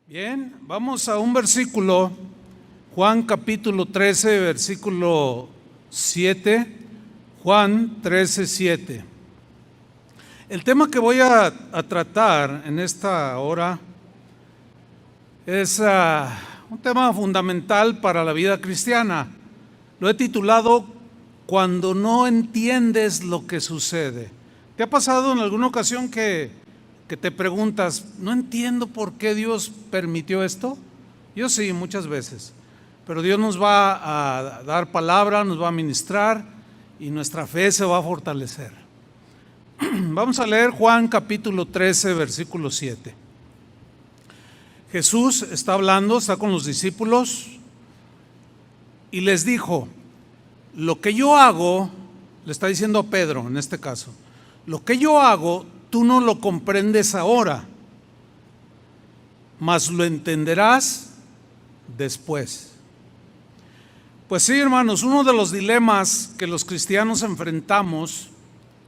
Bien, vamos a un versículo, Juan capítulo 13, versículo 7, Juan 13, 7. El tema que voy a tratar en esta hora es un tema fundamental para la vida cristiana. Lo he titulado Cuando no entiendes lo que sucede. ¿Te ha pasado en alguna ocasión que te preguntas, no entiendo por qué Dios permitió esto? Yo sí, muchas veces. Pero Dios nos va a dar palabra, nos va a ministrar y nuestra fe se va a fortalecer. Vamos a leer Juan capítulo 13, versículo 7. Jesús está hablando, está con los discípulos y les dijo, lo que yo hago, le está diciendo a Pedro en este caso, lo que yo hago, tú no lo comprendes ahora, mas lo entenderás después. Pues sí, hermanos, uno de los dilemas que los cristianos enfrentamos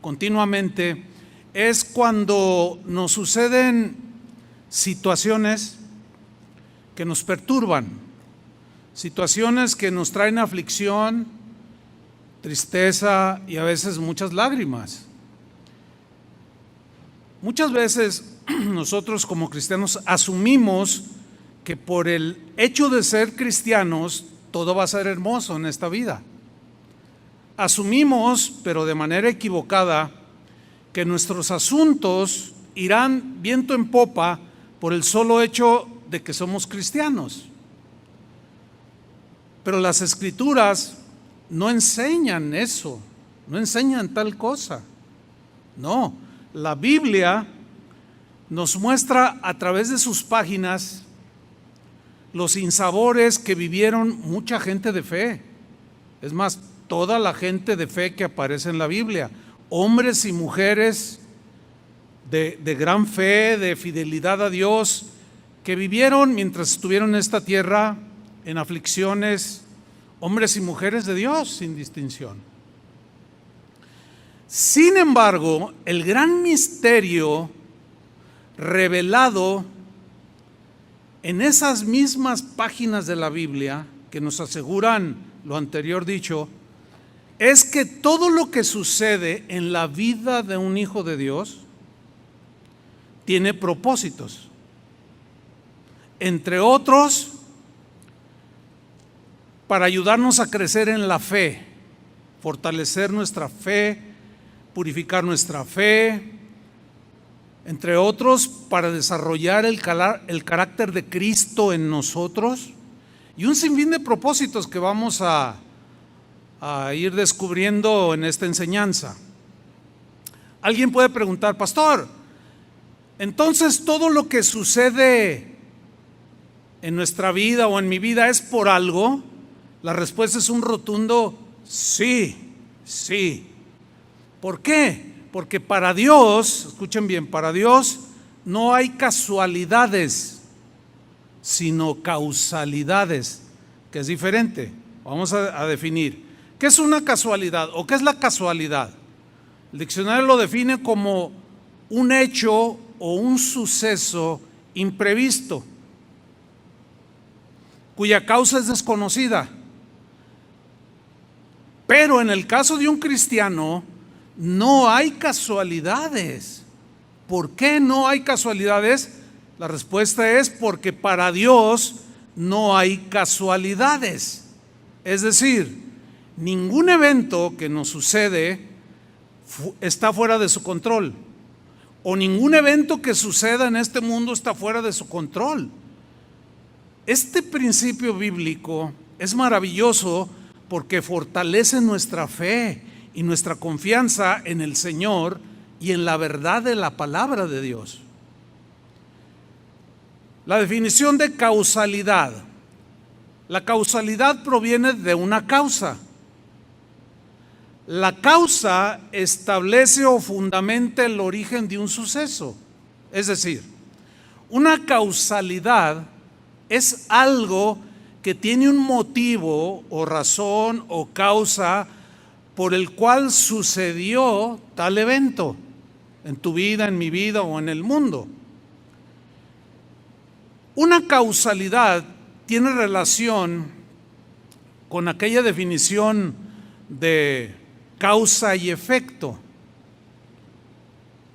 continuamente es cuando nos suceden situaciones que nos perturban, situaciones que nos traen aflicción, tristeza y a veces muchas lágrimas. Muchas veces nosotros como cristianos asumimos que por el hecho de ser cristianos todo va a ser hermoso en esta vida. Asumimos, pero de manera equivocada, que nuestros asuntos irán viento en popa por el solo hecho de que somos cristianos. Pero las Escrituras no enseñan eso, no enseñan tal cosa. No, la Biblia nos muestra a través de sus páginas los sinsabores que vivieron mucha gente de fe. Es más, toda la gente de fe que aparece en la Biblia, hombres y mujeres de gran fe, de fidelidad a Dios, que vivieron mientras estuvieron en esta tierra en aflicciones, hombres y mujeres de Dios sin distinción. Sin embargo, el gran misterio revelado en esas mismas páginas de la Biblia que nos aseguran lo anterior dicho, es que todo lo que sucede en la vida de un hijo de Dios tiene propósitos. Entre otros, para ayudarnos a crecer en la fe, fortalecer nuestra fe, purificar nuestra fe, entre otros, para desarrollar el carácter de Cristo en nosotros, y un sinfín de propósitos que vamos a ir descubriendo en esta enseñanza. Alguien puede preguntar, pastor, entonces todo lo que sucede en nuestra vida o en mi vida es por algo. La respuesta es un rotundo sí, sí. ¿Por qué? Porque para Dios, escuchen bien, para Dios no hay casualidades, sino causalidades, que es diferente. Vamos a definir. ¿Qué es una casualidad o qué es la casualidad? El diccionario lo define como un hecho o un suceso imprevisto, cuya causa es desconocida. Pero en el caso de un cristiano, no hay casualidades. ¿Por qué no hay casualidades? La respuesta es porque para Dios no hay casualidades. Es decir, ningún evento que nos sucede está fuera de su control, o ningún evento que suceda en este mundo está fuera de su control. Este principio bíblico es maravilloso porque fortalece nuestra fe y nuestra confianza en el Señor y en la verdad de la palabra de Dios. La definición de causalidad. La causalidad proviene de una causa. La causa establece o fundamenta el origen de un suceso. Es decir, una causalidad es algo que tiene un motivo o razón o causa por el cual sucedió tal evento en tu vida, en mi vida o en el mundo. Una causalidad tiene relación con aquella definición de causa y efecto.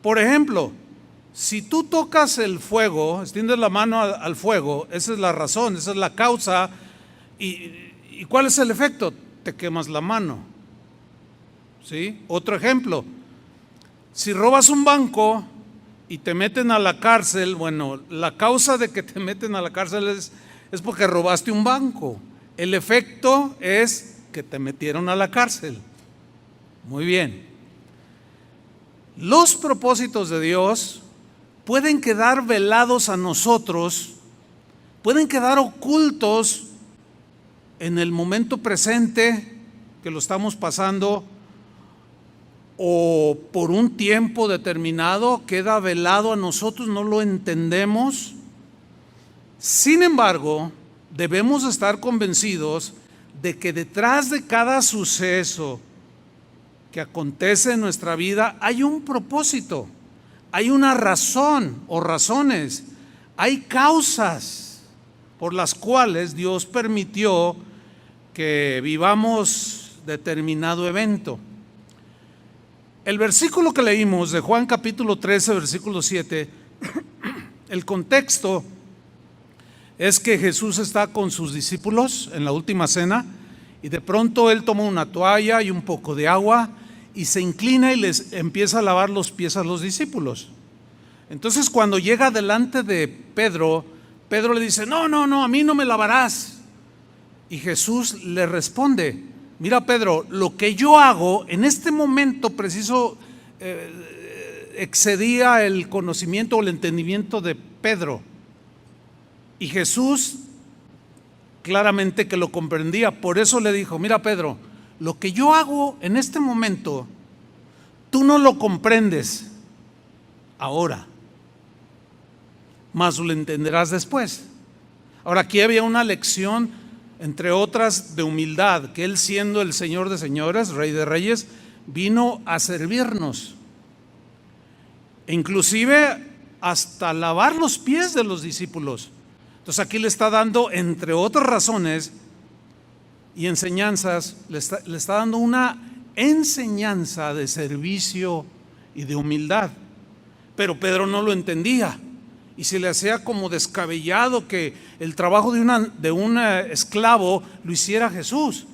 Por ejemplo, si tú tocas el fuego, extiendes la mano al fuego, esa es la razón, esa es la causa. ¿Y cuál es el efecto? Te quemas la mano. ¿Sí? Otro ejemplo, si robas un banco y te meten a la cárcel, bueno, la causa de que te meten a la cárcel es porque robaste un banco. El efecto es que te metieron a la cárcel. Muy bien. Los propósitos de Dios pueden quedar velados a nosotros, pueden quedar ocultos en el momento presente que lo estamos pasando, o por un tiempo determinado queda velado a nosotros, no lo entendemos. Sin embargo, debemos estar convencidos de que detrás de cada suceso que acontece en nuestra vida hay un propósito, hay una razón o razones, hay causas por las cuales Dios permitió que vivamos determinado evento. El versículo que leímos de Juan capítulo 13, versículo 7, el contexto es que Jesús está con sus discípulos en la última cena y de pronto Él toma una toalla y un poco de agua y se inclina y les empieza a lavar los pies a los discípulos. Entonces cuando llega delante de Pedro, Pedro le dice, no, a mí no me lavarás. Y Jesús le responde, mira Pedro, lo que yo hago en este momento preciso excedía el conocimiento o el entendimiento de Pedro. Y Jesús claramente que lo comprendía, por eso le dijo, mira Pedro, lo que yo hago en este momento, tú no lo comprendes ahora, mas lo entenderás después. Ahora aquí había una lección, entre otras, de humildad, que Él, siendo el Señor de señores, Rey de reyes, vino a servirnos, e inclusive hasta lavar los pies de los discípulos. Entonces aquí le está dando, entre otras razones y enseñanzas, le está dando una enseñanza de servicio y de humildad. Pero Pedro no lo entendía y se le hacía como descabellado que el trabajo de un esclavo lo hiciera Jesús.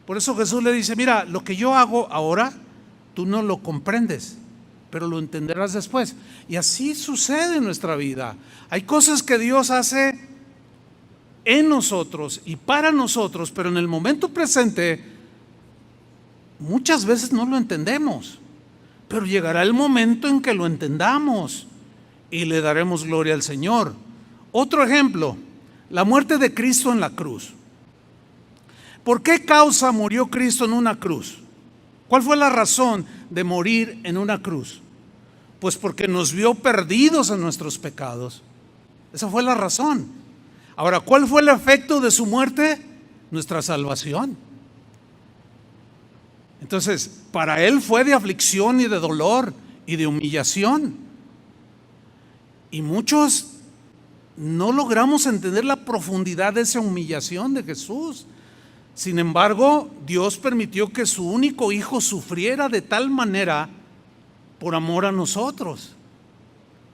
Por eso Jesús le dice, mira, lo que yo hago ahora, tú no lo comprendes, pero lo entenderás después. Y así sucede en nuestra vida. Hay cosas que Dios hace en nosotros y para nosotros, pero en el momento presente muchas veces no lo entendemos, pero llegará el momento en que lo entendamos y le daremos gloria al Señor. Otro ejemplo, la muerte de Cristo en la cruz. ¿Por qué causa murió Cristo en una cruz? ¿Cuál fue la razón de morir en una cruz? Pues porque nos vio perdidos en nuestros pecados. Esa fue la razón. Ahora, ¿cuál fue el efecto de su muerte? Nuestra salvación. Entonces, para Él fue de aflicción y de dolor y de humillación. Y muchos no logramos entender la profundidad de esa humillación de Jesús. Sin embargo, Dios permitió que su único hijo sufriera de tal manera por amor a nosotros.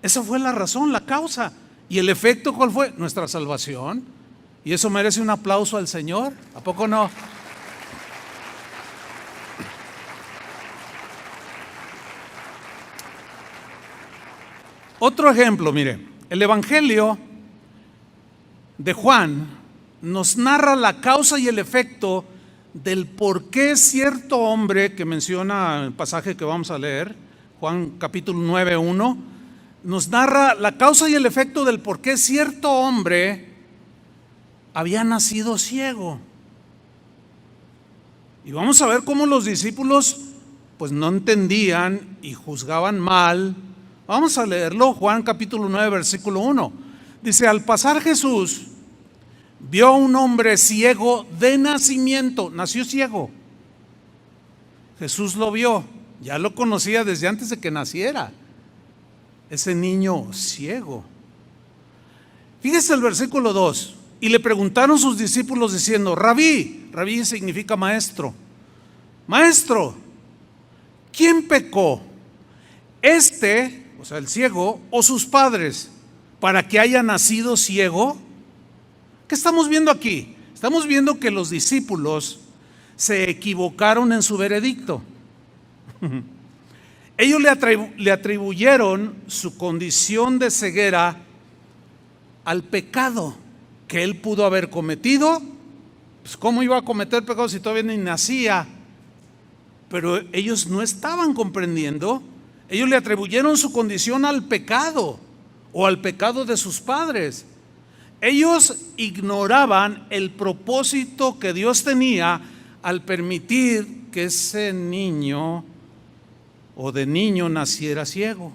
Esa fue la razón, la causa. ¿Y el efecto cuál fue? Nuestra salvación. Y eso merece un aplauso al Señor. ¿A poco no? Otro ejemplo, mire, el Evangelio de Juan nos narra la causa y el efecto del por qué cierto hombre que menciona el pasaje que vamos a leer, Juan capítulo 9:1, nos narra la causa y el efecto del por qué cierto hombre había nacido ciego. Y vamos a ver cómo los discípulos pues no entendían y juzgaban mal. Vamos a leerlo, Juan capítulo 9, versículo 1. Dice, al pasar Jesús vio a un hombre ciego de nacimiento, nació ciego. Jesús lo vio, ya lo conocía desde antes de que naciera, ese niño ciego. Fíjese el versículo 2. Y le preguntaron sus discípulos diciendo: Rabí, rabí significa maestro, maestro, ¿quién pecó? O sea, el ciego, o sus padres, para que haya nacido ciego. ¿Qué estamos viendo aquí? Estamos viendo que los discípulos se equivocaron en su veredicto. Ellos le atribuyeron su condición de ceguera al pecado que él pudo haber cometido. Pues ¿cómo iba a cometer pecado si todavía ni nacía? Pero ellos no estaban comprendiendo. Ellos le atribuyeron su condición al pecado o al pecado de sus padres. Ellos ignoraban el propósito que Dios tenía al permitir que ese niño o de niño naciera ciego.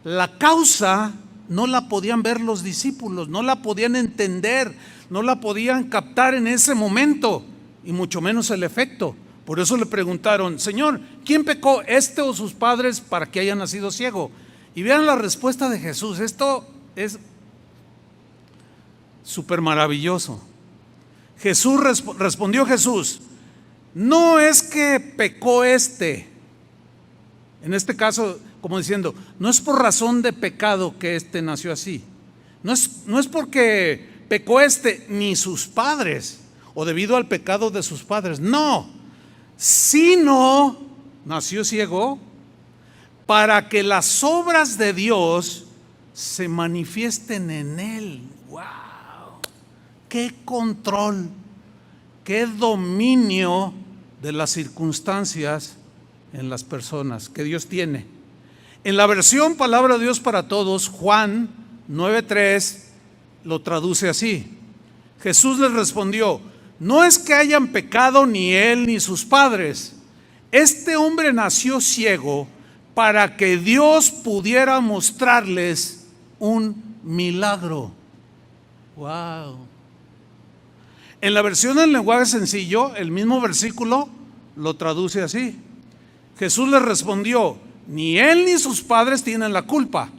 La causa no la podían ver los discípulos, no la podían entender, no la podían captar en ese momento, y mucho menos el efecto. Por eso le preguntaron: Señor, ¿quién pecó, este o sus padres, para que haya nacido ciego? Y vean la respuesta de Jesús. Esto es súper maravilloso. Respondió Jesús: no es que pecó en este caso, como diciendo, no es por razón de pecado que nació así. No es porque pecó ni sus padres, o debido al pecado de sus padres. No, sino nació ciego para que las obras de Dios se manifiesten en él. ¡Wow! ¡Qué control! ¡Qué dominio de las circunstancias en las personas que Dios tiene! En la versión Palabra de Dios para Todos, Juan 9:3 lo traduce así: Jesús les respondió: no es que hayan pecado ni él ni sus padres. Este hombre nació ciego para que Dios pudiera mostrarles un milagro. Wow. En la versión en lenguaje sencillo, el mismo versículo lo traduce así: Jesús les respondió: ni él ni sus padres tienen la culpa.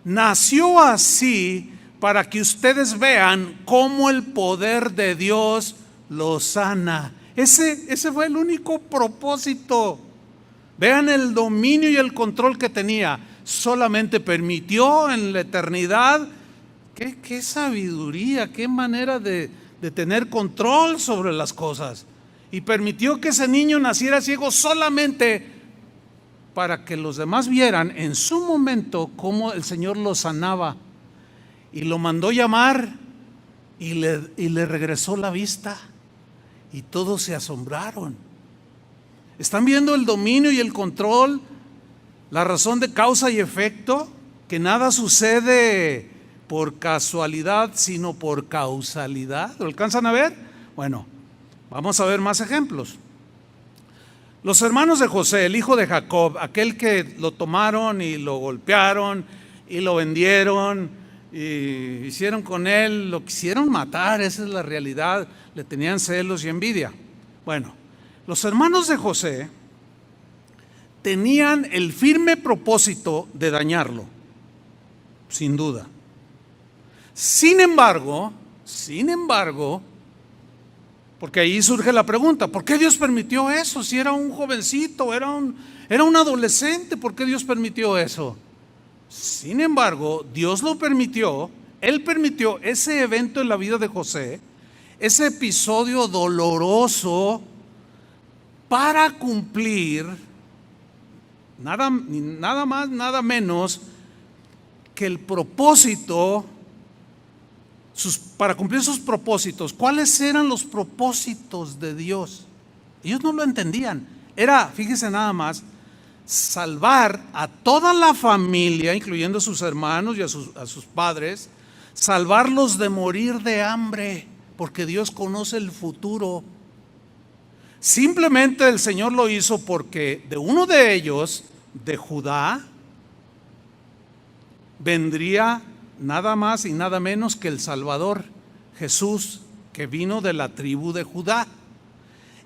Nació así para que ustedes vean cómo el poder de Dios lo sana. Ese fue el único propósito. Vean el dominio y el control que tenía. Solamente permitió en la eternidad. Qué sabiduría, qué manera de tener control sobre las cosas. Y permitió que ese niño naciera ciego solamente para que los demás vieran en su momento cómo el Señor lo sanaba. Y lo mandó llamar y le regresó la vista. Y todos se asombraron. ¿Están viendo el dominio y el control? La razón de causa y efecto, que nada sucede por casualidad, sino por causalidad. ¿Lo alcanzan a ver? Bueno, vamos a ver más ejemplos. Los hermanos de José, el hijo de Jacob, aquel que lo tomaron y lo golpearon y lo vendieron y hicieron con él, lo quisieron matar, esa es la realidad, le tenían celos y envidia. Bueno, los hermanos de José tenían el firme propósito de dañarlo, sin duda. Sin embargo, porque ahí surge la pregunta: ¿por qué Dios permitió eso? Si era un jovencito, era un adolescente, ¿por qué Dios permitió eso? Sin embargo, Dios lo permitió. Él permitió ese evento en la vida de José, ese episodio doloroso, para cumplir nada más, nada menos que el propósito, para cumplir sus propósitos. ¿Cuáles eran los propósitos de Dios? Ellos no lo entendían. Era, fíjese nada más, salvar a toda la familia, incluyendo a sus hermanos y a sus padres, salvarlos de morir de hambre, porque Dios conoce el futuro. Simplemente el Señor lo hizo porque de uno de ellos, de Judá, vendría nada más y nada menos que el Salvador, Jesús, que vino de la tribu de Judá.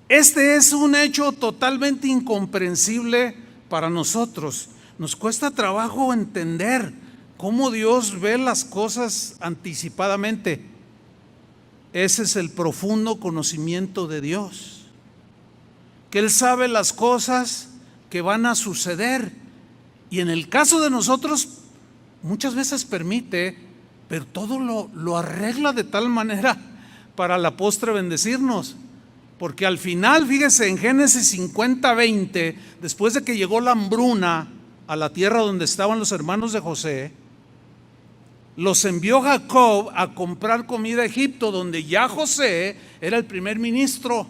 Este es un hecho totalmente incomprensible para nosotros. Nos cuesta trabajo entender cómo Dios ve las cosas anticipadamente. Ese es el profundo conocimiento de Dios, que Él sabe las cosas que van a suceder, y en el caso de nosotros muchas veces permite, pero todo lo arregla de tal manera para la postre bendecirnos. Porque al final, fíjese, en Génesis 50:20, después de que llegó la hambruna a la tierra donde estaban los hermanos de José, los envió Jacob a comprar comida a Egipto, donde ya José era el primer ministro.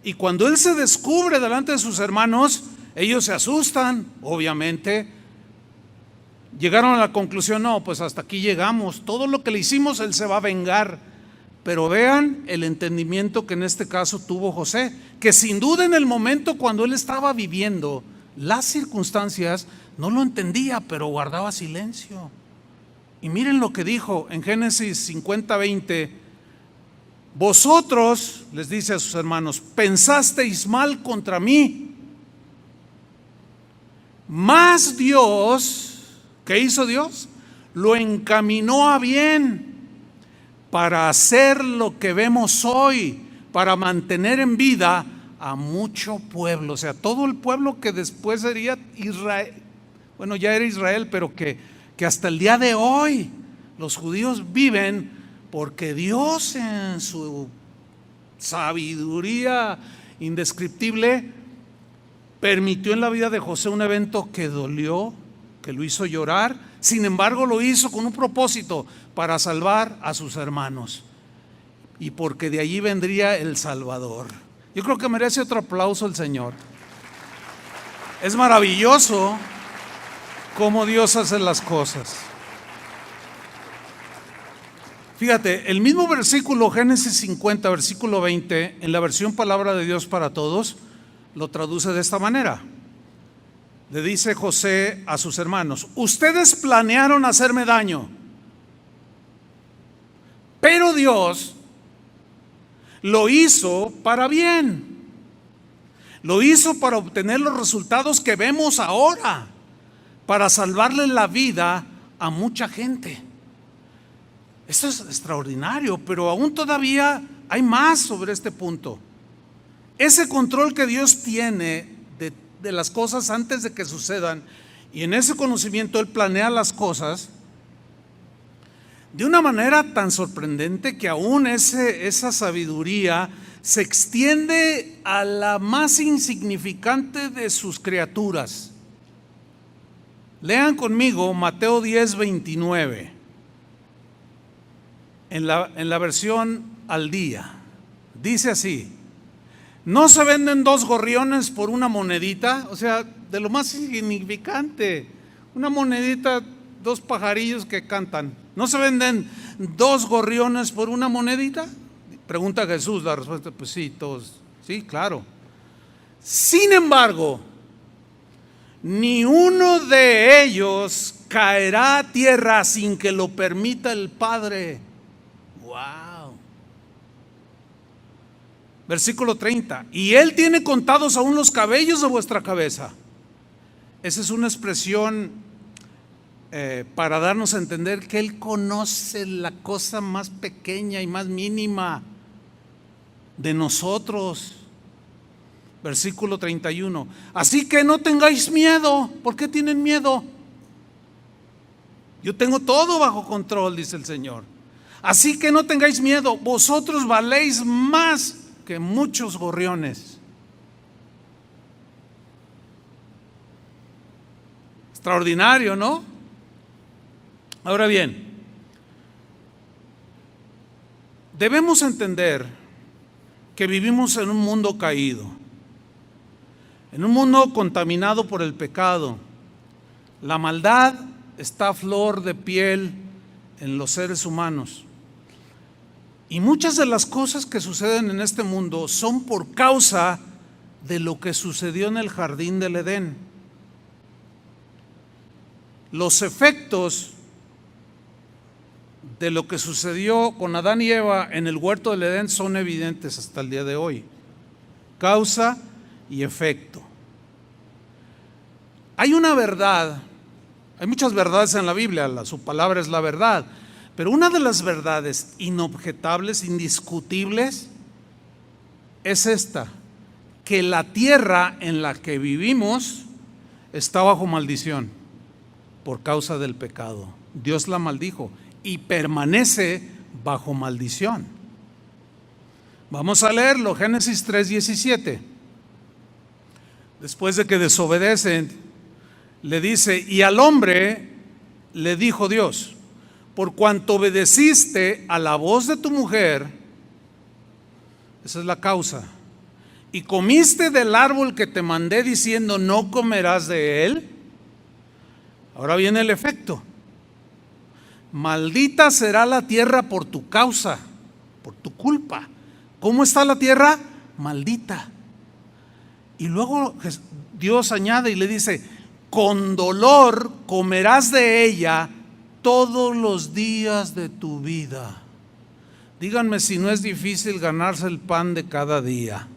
Y cuando él se descubre delante de sus hermanos, ellos se asustan, obviamente. Llegaron a la conclusión: no, pues hasta aquí llegamos, todo lo que le hicimos él se va a vengar. Pero vean el entendimiento que en este caso tuvo José, que sin duda en el momento cuando él estaba viviendo las circunstancias no lo entendía, pero guardaba silencio. Y miren lo que dijo en Génesis 50:20: vosotros, les dice a sus hermanos, pensasteis mal contra mí, mas Dios, ¿qué hizo Dios? Lo encaminó a bien, para hacer lo que vemos hoy, para mantener en vida a mucho pueblo. O sea, todo el pueblo que después sería Israel, bueno, ya era Israel, pero que hasta el día de hoy los judíos viven, porque Dios en su sabiduría indescriptible permitió en la vida de José un evento que dolió, que lo hizo llorar. Sin embargo, lo hizo con un propósito: para salvar a sus hermanos, y porque de allí vendría el Salvador. Yo creo que merece otro aplauso el Señor. Es maravilloso cómo Dios hace las cosas. Fíjate, el mismo versículo, Génesis 50, versículo 20, en la versión Palabra de Dios para Todos, lo traduce de esta manera. Le dice José a sus hermanos: ustedes planearon hacerme daño, pero Dios lo hizo para bien. Lo hizo para obtener los resultados que vemos ahora, para salvarle la vida a mucha gente. Esto es extraordinario, pero aún todavía hay más sobre este punto. Ese control que Dios tiene de las cosas antes de que sucedan, y en ese conocimiento Él planea las cosas de una manera tan sorprendente que aún esa sabiduría se extiende a la más insignificante de sus criaturas. Lean conmigo Mateo 10:29 en la versión al día. Dice así: ¿no se venden 2 gorriones por una monedita? O sea, de lo más insignificante, una monedita, 2 pajarillos que cantan. ¿No se venden 2 gorriones por una monedita? Pregunta Jesús. La respuesta: pues sí, todos, sí, claro. Sin embargo, ni uno de ellos caerá a tierra sin que lo permita el Padre. Wow. Versículo 30: y Él tiene contados aún los cabellos de vuestra cabeza. Esa es una expresión para darnos a entender que Él conoce la cosa más pequeña y más mínima de nosotros. Versículo 31: así que no tengáis miedo. ¿Por qué tienen miedo? Yo tengo todo bajo control, dice el Señor. Así que no tengáis miedo, vosotros valéis más que muchos gorriones. Extraordinario, ¿no? Ahora bien, debemos entender que vivimos en un mundo caído, en un mundo contaminado por el pecado. La maldad está a flor de piel en los seres humanos. Y muchas de las cosas que suceden en este mundo son por causa de lo que sucedió en el jardín del Edén. Los efectos de lo que sucedió con Adán y Eva en el huerto del Edén son evidentes hasta el día de hoy. Causa y efecto. Hay una verdad Hay muchas verdades en la Biblia, su palabra es la verdad, pero una de las verdades inobjetables, indiscutibles, es esta: que la tierra en la que vivimos está bajo maldición por causa del pecado. Dios la maldijo y permanece bajo maldición. Vamos a leerlo, Génesis 3:17. Después de que desobedecen, le dice: y al hombre le dijo Dios, por cuanto obedeciste a la voz de tu mujer, esa es la causa, y comiste del árbol que te mandé diciendo no comerás de él. Ahora viene el efecto: maldita será la tierra por tu causa, por tu culpa. ¿Cómo está la tierra? Maldita. Y luego Dios añade y le dice: con dolor comerás de ella todos los días de tu vida. Díganme si no es difícil ganarse el pan de cada día.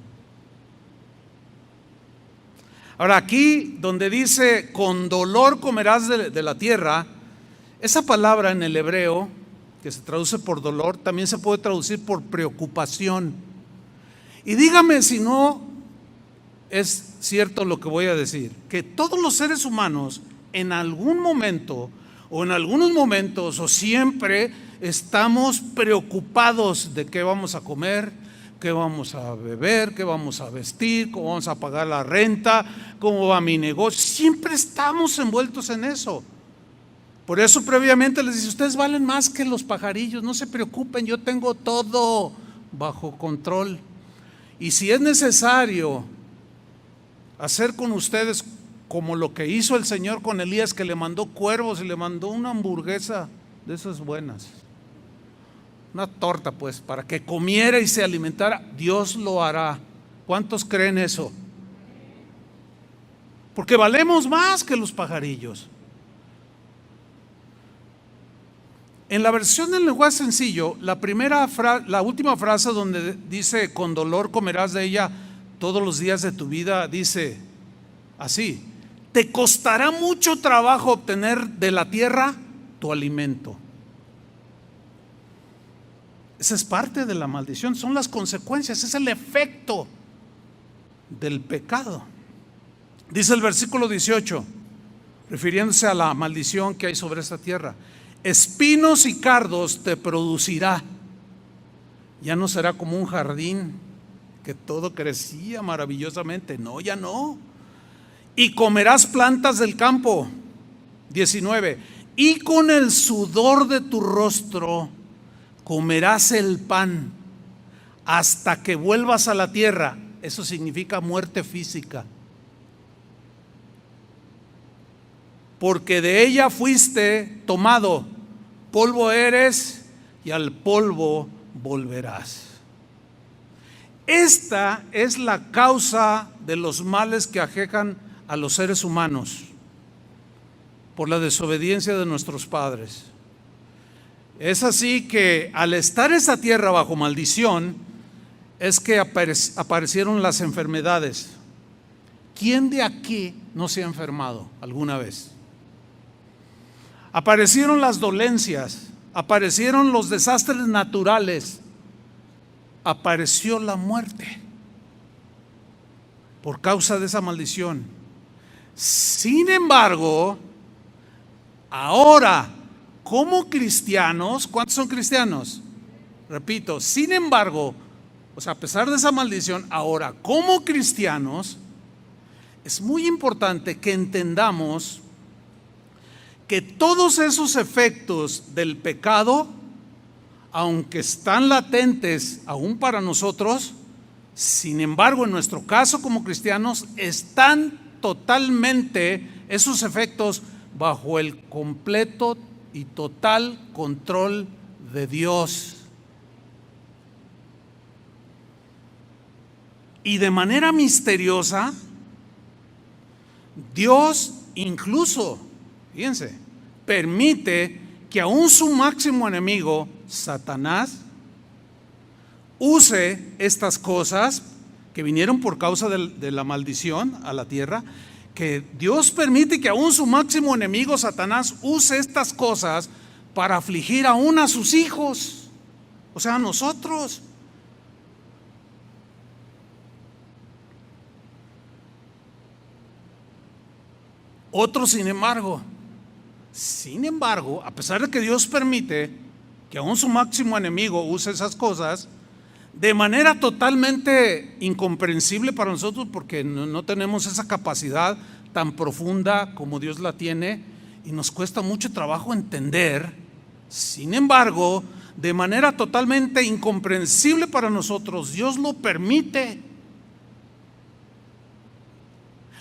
Ahora, aquí donde dice con dolor comerás de la tierra, esa palabra en el hebreo que se traduce por dolor también se puede traducir por preocupación. Y dígame si no es cierto lo que voy a decir, que todos los seres humanos en algún momento o en algunos momentos o siempre estamos preocupados de qué vamos a comer, qué vamos a beber, qué vamos a vestir, cómo vamos a pagar la renta, cómo va mi negocio. Siempre estamos envueltos en eso. Por eso previamente les dice: ustedes valen más que los pajarillos, no se preocupen, yo tengo todo bajo control. Y si es necesario hacer con ustedes como lo que hizo el Señor con Elías, que le mandó cuervos y le mandó una hamburguesa de esas buenas, una torta pues, para que comiera y se alimentara, Dios lo hará. ¿Cuántos creen eso? Porque valemos más que los pajarillos. En la versión del lenguaje sencillo, la última frase donde dice con dolor comerás de ella todos los días de tu vida, dice así: te costará mucho trabajo obtener de la tierra tu alimento. Esa es parte de la maldición, son las consecuencias, es el efecto del pecado. Dice el versículo 18, refiriéndose a la maldición que hay sobre esta tierra: espinos y cardos te producirá. Ya no será como un jardín que todo crecía maravillosamente, no, ya no. Y comerás plantas del campo. 19, y con el sudor de tu rostro comerás el pan hasta que vuelvas a la tierra. Eso significa muerte física. Porque de ella fuiste tomado, polvo eres y al polvo volverás. Esta es la causa de los males que aquejan a los seres humanos por la desobediencia de nuestros padres. Es así que al estar esa tierra bajo maldición es que aparecieron las enfermedades. ¿Quién de aquí no se ha enfermado alguna vez? Aparecieron las dolencias, aparecieron los desastres naturales, apareció la muerte por causa de esa maldición. Sin embargo, ahora como cristianos, ¿cuántos son cristianos? Repito, sin embargo, o sea, a pesar de esa maldición, ahora como cristianos es muy importante que entendamos que todos esos efectos del pecado, aunque están latentes aún para nosotros, sin embargo, en nuestro caso como cristianos, están totalmente esos efectos bajo el completo y total control de Dios. Y de manera misteriosa, Dios incluso, fíjense, permite que aún su máximo enemigo, Satanás, use estas cosas que vinieron por causa de la maldición a la tierra, que Dios permite que aún su máximo enemigo, Satanás, use estas cosas para afligir aún a sus hijos, o sea, a nosotros. Otros, sin embargo, a pesar de que Dios permite que aún su máximo enemigo use esas cosas, de manera totalmente incomprensible para nosotros, porque no tenemos esa capacidad tan profunda como Dios la tiene, y nos cuesta mucho trabajo entender. Sin embargo, de manera totalmente incomprensible para nosotros, Dios lo permite.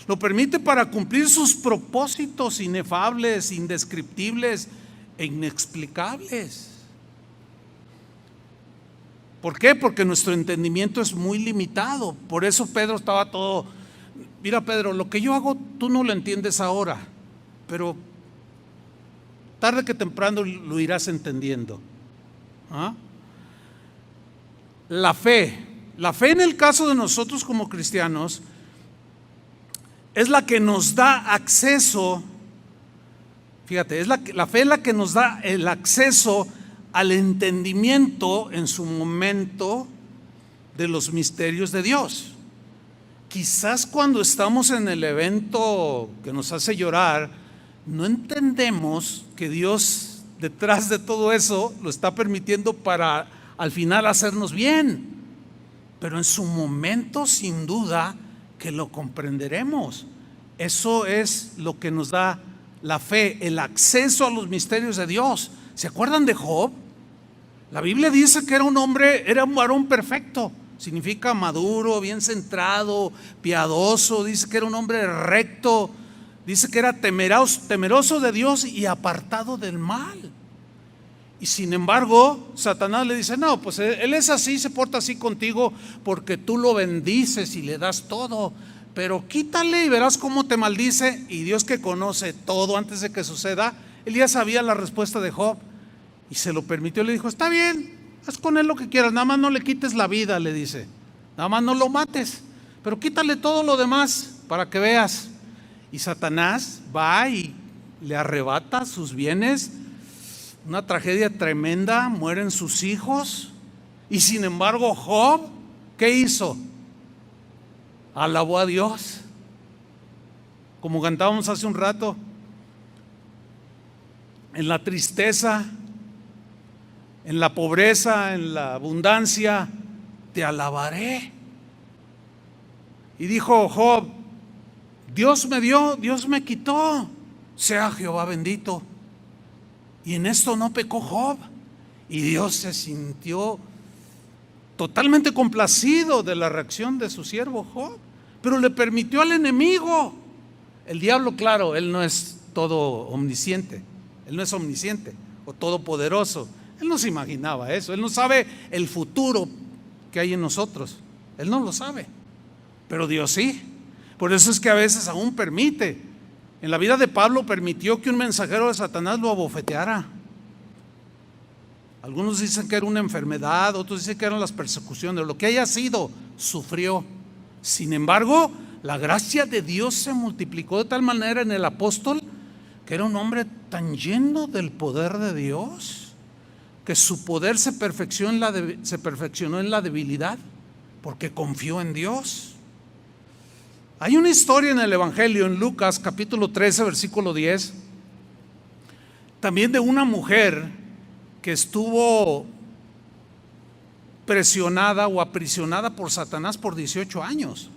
Lo permite para cumplir sus propósitos inefables, indescriptibles e inexplicables. ¿Por qué? Porque nuestro entendimiento es muy limitado. Por eso Pedro estaba todo: mira, Pedro, lo que yo hago tú no lo entiendes ahora, pero tarde que temprano lo irás entendiendo. ¿Ah? La fe en el caso de nosotros como cristianos es la que nos da acceso. Fíjate, la fe es la que nos da el acceso al entendimiento en su momento de los misterios de Dios. Quizás cuando estamos en el evento que nos hace llorar, no entendemos que Dios detrás de todo eso lo está permitiendo para al final hacernos bien, pero en su momento sin duda que lo comprenderemos. Eso es lo que nos da la fe, el acceso a los misterios de Dios. ¿Se acuerdan de Job? La Biblia dice que era un varón perfecto. Significa maduro, bien centrado, piadoso. Dice que era un hombre recto. Dice que era temeroso de Dios y apartado del mal. Y sin embargo, Satanás le dice: no, pues él es así, se porta así contigo porque tú lo bendices y le das todo. Pero quítale y verás cómo te maldice. Y Dios, que conoce todo antes de que suceda, él ya sabía la respuesta de Job y se lo permitió. Le dijo: está bien, haz con él lo que quieras, nada más no le quites la vida, le dice. Nada más no lo mates, pero quítale todo lo demás para que veas. Y Satanás va y le arrebata sus bienes. Una tragedia tremenda, mueren sus hijos. Y sin embargo, Job, ¿qué hizo? Alabó a Dios, como cantábamos hace un rato. En la tristeza, en la pobreza, en la abundancia, te alabaré. Y dijo Job: Dios me dio, Dios me quitó, sea Jehová bendito. Y en esto no pecó Job, y Dios se sintió totalmente complacido de la reacción de su siervo Job, pero le permitió al enemigo. El diablo, claro, él no es todo omnisciente, él no es omnisciente o todopoderoso. Él no se imaginaba eso, él no sabe el futuro que hay en nosotros, él no lo sabe, pero Dios sí. Por eso es que a veces aún permite. En la vida de Pablo permitió que un mensajero de Satanás lo abofeteara. Algunos dicen que era una enfermedad, otros dicen que eran las persecuciones, lo que haya sido, sufrió. Sin embargo, la gracia de Dios se multiplicó de tal manera en el apóstol, que era un hombre tan lleno del poder de Dios, que su poder se perfeccionó en la debilidad, porque confió en Dios. Hay una historia en el Evangelio, en Lucas capítulo 13, versículo 10, también de una mujer que estuvo presionada o aprisionada por Satanás por 18 años.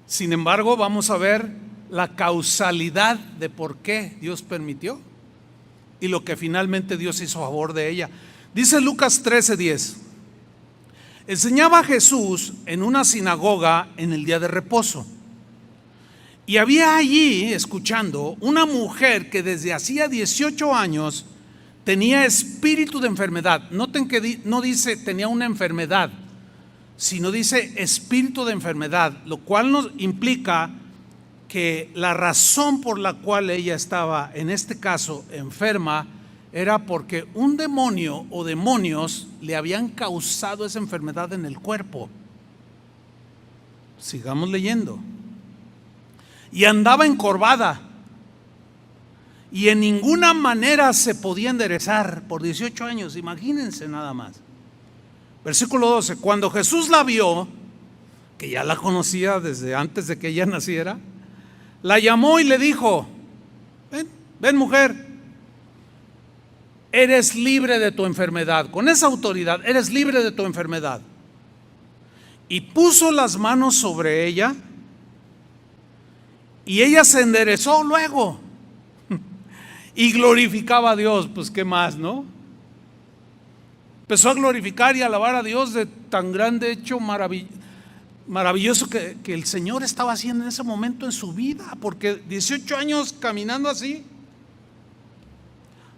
Sin embargo, vamos a ver la causalidad de por qué Dios permitió y lo que finalmente Dios hizo a favor de ella. Dice Lucas 13:10: enseñaba a Jesús en una sinagoga en el día de reposo, y había allí, escuchando, una mujer que desde hacía 18 años tenía espíritu de enfermedad. Noten que no dice tenía una enfermedad, sino dice espíritu de enfermedad, lo cual nos implica que la razón por la cual ella estaba, en este caso, enferma, era porque un demonio o demonios le habían causado esa enfermedad en el cuerpo. sigamos leyendo. Y andaba encorvada y en ninguna manera se podía enderezar por 18 años, imagínense nada más. Versículo 12, cuando Jesús la vio, que ya la conocía desde antes de que ella naciera, la llamó y le dijo: ven mujer, eres libre de tu enfermedad. Con esa autoridad, eres libre de tu enfermedad. Y puso las manos sobre ella y ella se enderezó luego y glorificaba a Dios. Pues qué más, ¿no? Empezó a glorificar y alabar a Dios de tan grande hecho maravilloso que el Señor estaba haciendo en ese momento en su vida, porque 18 años caminando así,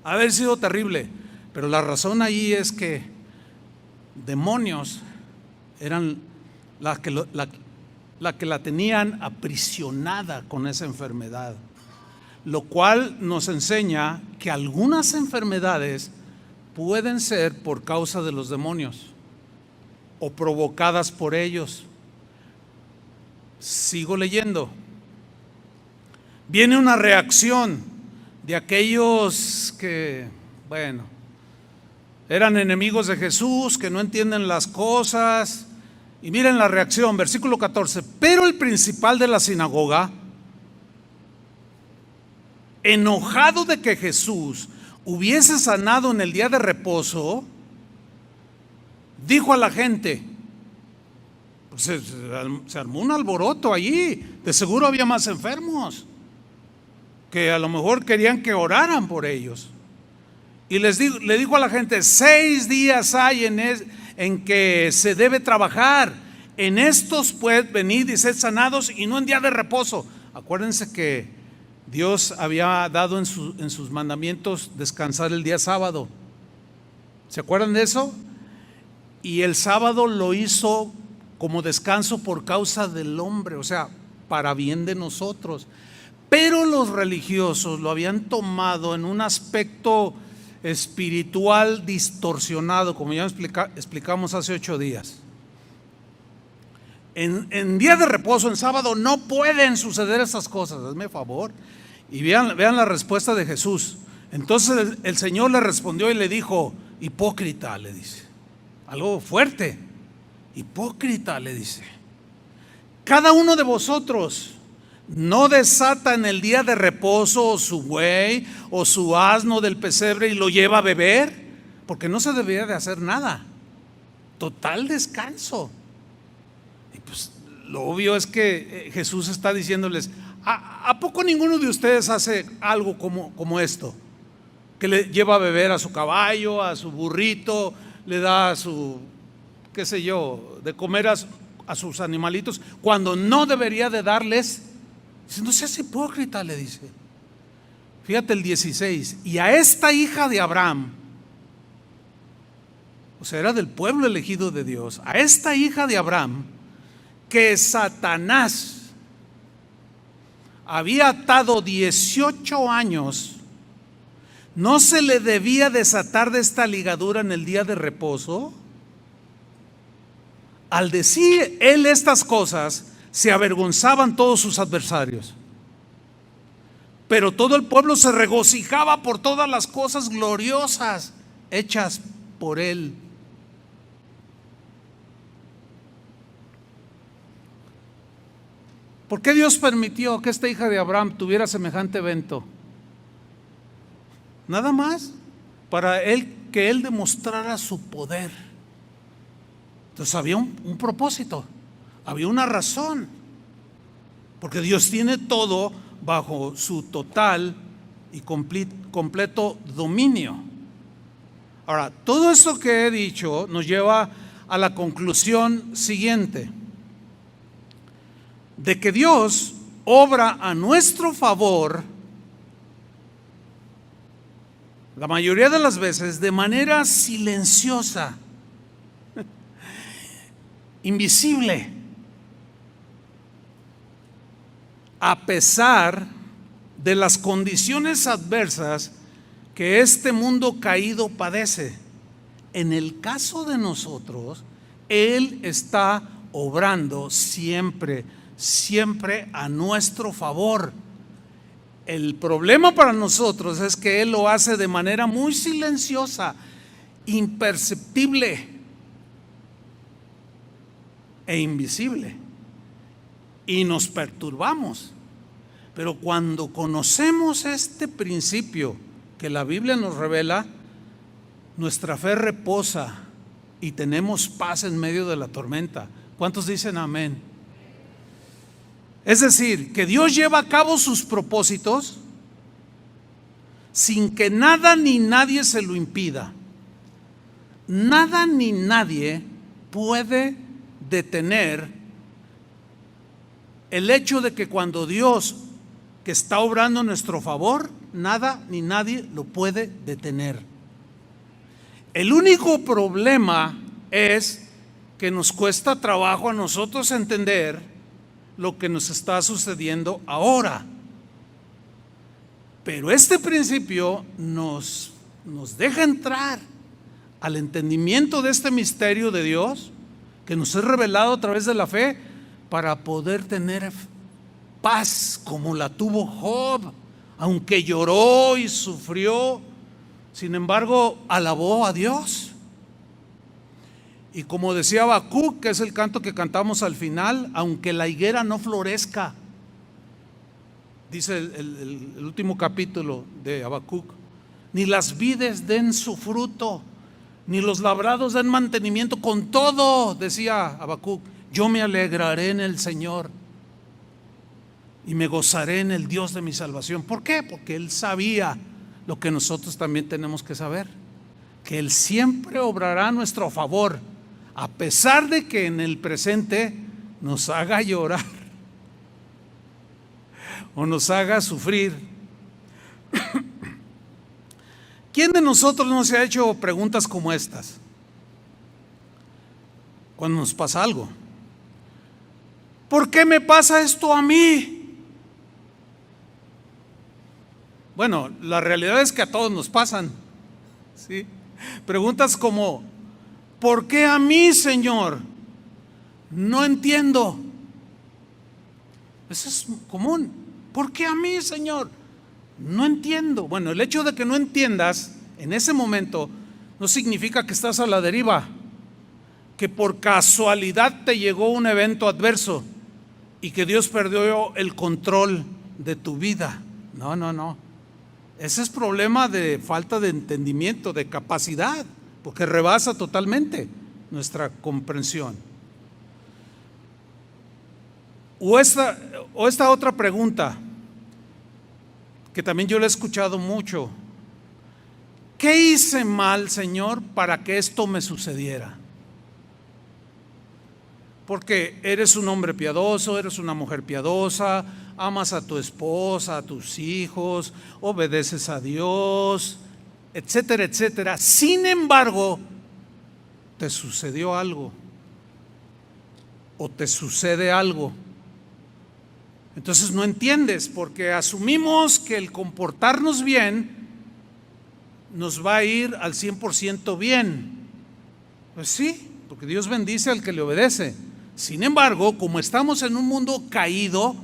haber sido terrible. Pero la razón ahí es que demonios eran la que la tenían aprisionada con esa enfermedad, lo cual nos enseña que algunas enfermedades pueden ser por causa de los demonios o provocadas por ellos. Sigo leyendo. Viene una reacción de aquellos que, bueno, eran enemigos de Jesús, que no entienden las cosas. Y miren la reacción, versículo 14. Pero el principal de la sinagoga, enojado de que Jesús hubiese sanado en el día de reposo, dijo a la gente, pues se armó un alboroto allí, de seguro había más enfermos que a lo mejor querían que oraran por ellos. Y le dijo a la gente: 6 días hay en que se debe trabajar, en estos pues venid y sed sanados, y no en día de reposo. Acuérdense que Dios había dado en sus mandamientos descansar el día sábado. ¿Se acuerdan de eso? Y el sábado lo hizo como descanso por causa del hombre, o sea, para bien de nosotros. Pero los religiosos lo habían tomado en un aspecto espiritual distorsionado, como ya explicamos hace 8 días. En día de reposo, en sábado, no pueden suceder esas cosas. Hazme favor. Y vean la respuesta de Jesús. Entonces el Señor le respondió y le dijo: hipócrita, le dice. Algo fuerte. Hipócrita, le dice. Cada uno de vosotros no desata en el día de reposo su buey o su asno del pesebre y lo lleva a beber, porque no se debería de hacer nada. Total descanso. Y pues lo obvio es que Jesús está diciéndoles: ¿a poco ninguno de ustedes hace algo como esto? Que le lleva a beber a su caballo, a su burrito, le da a su, qué sé yo, de comer a sus animalitos, cuando no debería de darles. Dice: no seas hipócrita, le dice. Fíjate el 16. Y a esta hija de Abraham, o sea, era del pueblo elegido de Dios, a esta hija de Abraham, que Satanás había atado 18 años, ¿no se le debía desatar de esta ligadura en el día de reposo? Al decir él estas cosas, se avergonzaban todos sus adversarios. Pero todo el pueblo se regocijaba por todas las cosas gloriosas hechas por él. ¿Por qué Dios permitió que esta hija de Abraham tuviera semejante evento? Nada más para que él demostrara su poder. Entonces había un propósito, había una razón, porque Dios tiene todo bajo su total y completo dominio. Ahora, todo esto que he dicho nos lleva a la conclusión siguiente: de que Dios obra a nuestro favor la mayoría de las veces de manera silenciosa, invisible, a pesar de las condiciones adversas que este mundo caído padece. En el caso de nosotros, Él está obrando siempre, siempre a nuestro favor. El problema para nosotros es que Él lo hace de manera muy silenciosa, imperceptible e invisible, y nos perturbamos. Pero cuando conocemos este principio que la Biblia nos revela, nuestra fe reposa y tenemos paz en medio de la tormenta. ¿Cuántos dicen amén? Es decir, que Dios lleva a cabo sus propósitos sin que nada ni nadie se lo impida. Nada ni nadie puede detener el hecho de que cuando Dios, que está obrando a nuestro favor, nada ni nadie lo puede detener. El único problema es que nos cuesta trabajo a nosotros entender lo que nos está sucediendo ahora. Pero este principio nos deja entrar al entendimiento de este misterio de Dios que nos es revelado a través de la fe para poder tener paz como la tuvo Job, aunque lloró y sufrió, sin embargo alabó a Dios. Y como decía Habacuc, que es el canto que cantamos al final, aunque la higuera no florezca, dice el último capítulo de Habacuc, ni las vides den su fruto, ni los labrados den mantenimiento, con todo, decía Habacuc, yo me alegraré en el Señor y me gozaré en el Dios de mi salvación. ¿Por qué? Porque Él sabía lo que nosotros también tenemos que saber, que Él siempre obrará a nuestro favor, a pesar de que en el presente nos haga llorar o nos haga sufrir. ¿Quién de nosotros no se ha hecho preguntas como estas cuando nos pasa algo? ¿Por qué me pasa esto a mí? Bueno, la realidad es que a todos nos pasan, ¿sí? Preguntas como, ¿por qué a mí, Señor? No entiendo. Eso es común. ¿Por qué a mí, Señor? No entiendo. Bueno, el hecho de que no entiendas en ese momento no significa que estás a la deriva, que por casualidad te llegó un evento adverso y que Dios perdió el control de tu vida. No, no, no. Ese es problema de falta de entendimiento, de capacidad, porque rebasa totalmente nuestra comprensión. O esta otra pregunta, que también yo la he escuchado mucho. ¿Qué hice mal, Señor, para que esto me sucediera? Porque eres un hombre piadoso, eres una mujer piadosa, amas a tu esposa, a tus hijos, obedeces a Dios, etcétera, etcétera. Sin embargo, te sucedió algo o te sucede algo. Entonces no entiendes, porque asumimos que el comportarnos bien nos va a ir al 100% bien. Pues sí, porque Dios bendice al que le obedece. Sin embargo, como estamos en un mundo caído,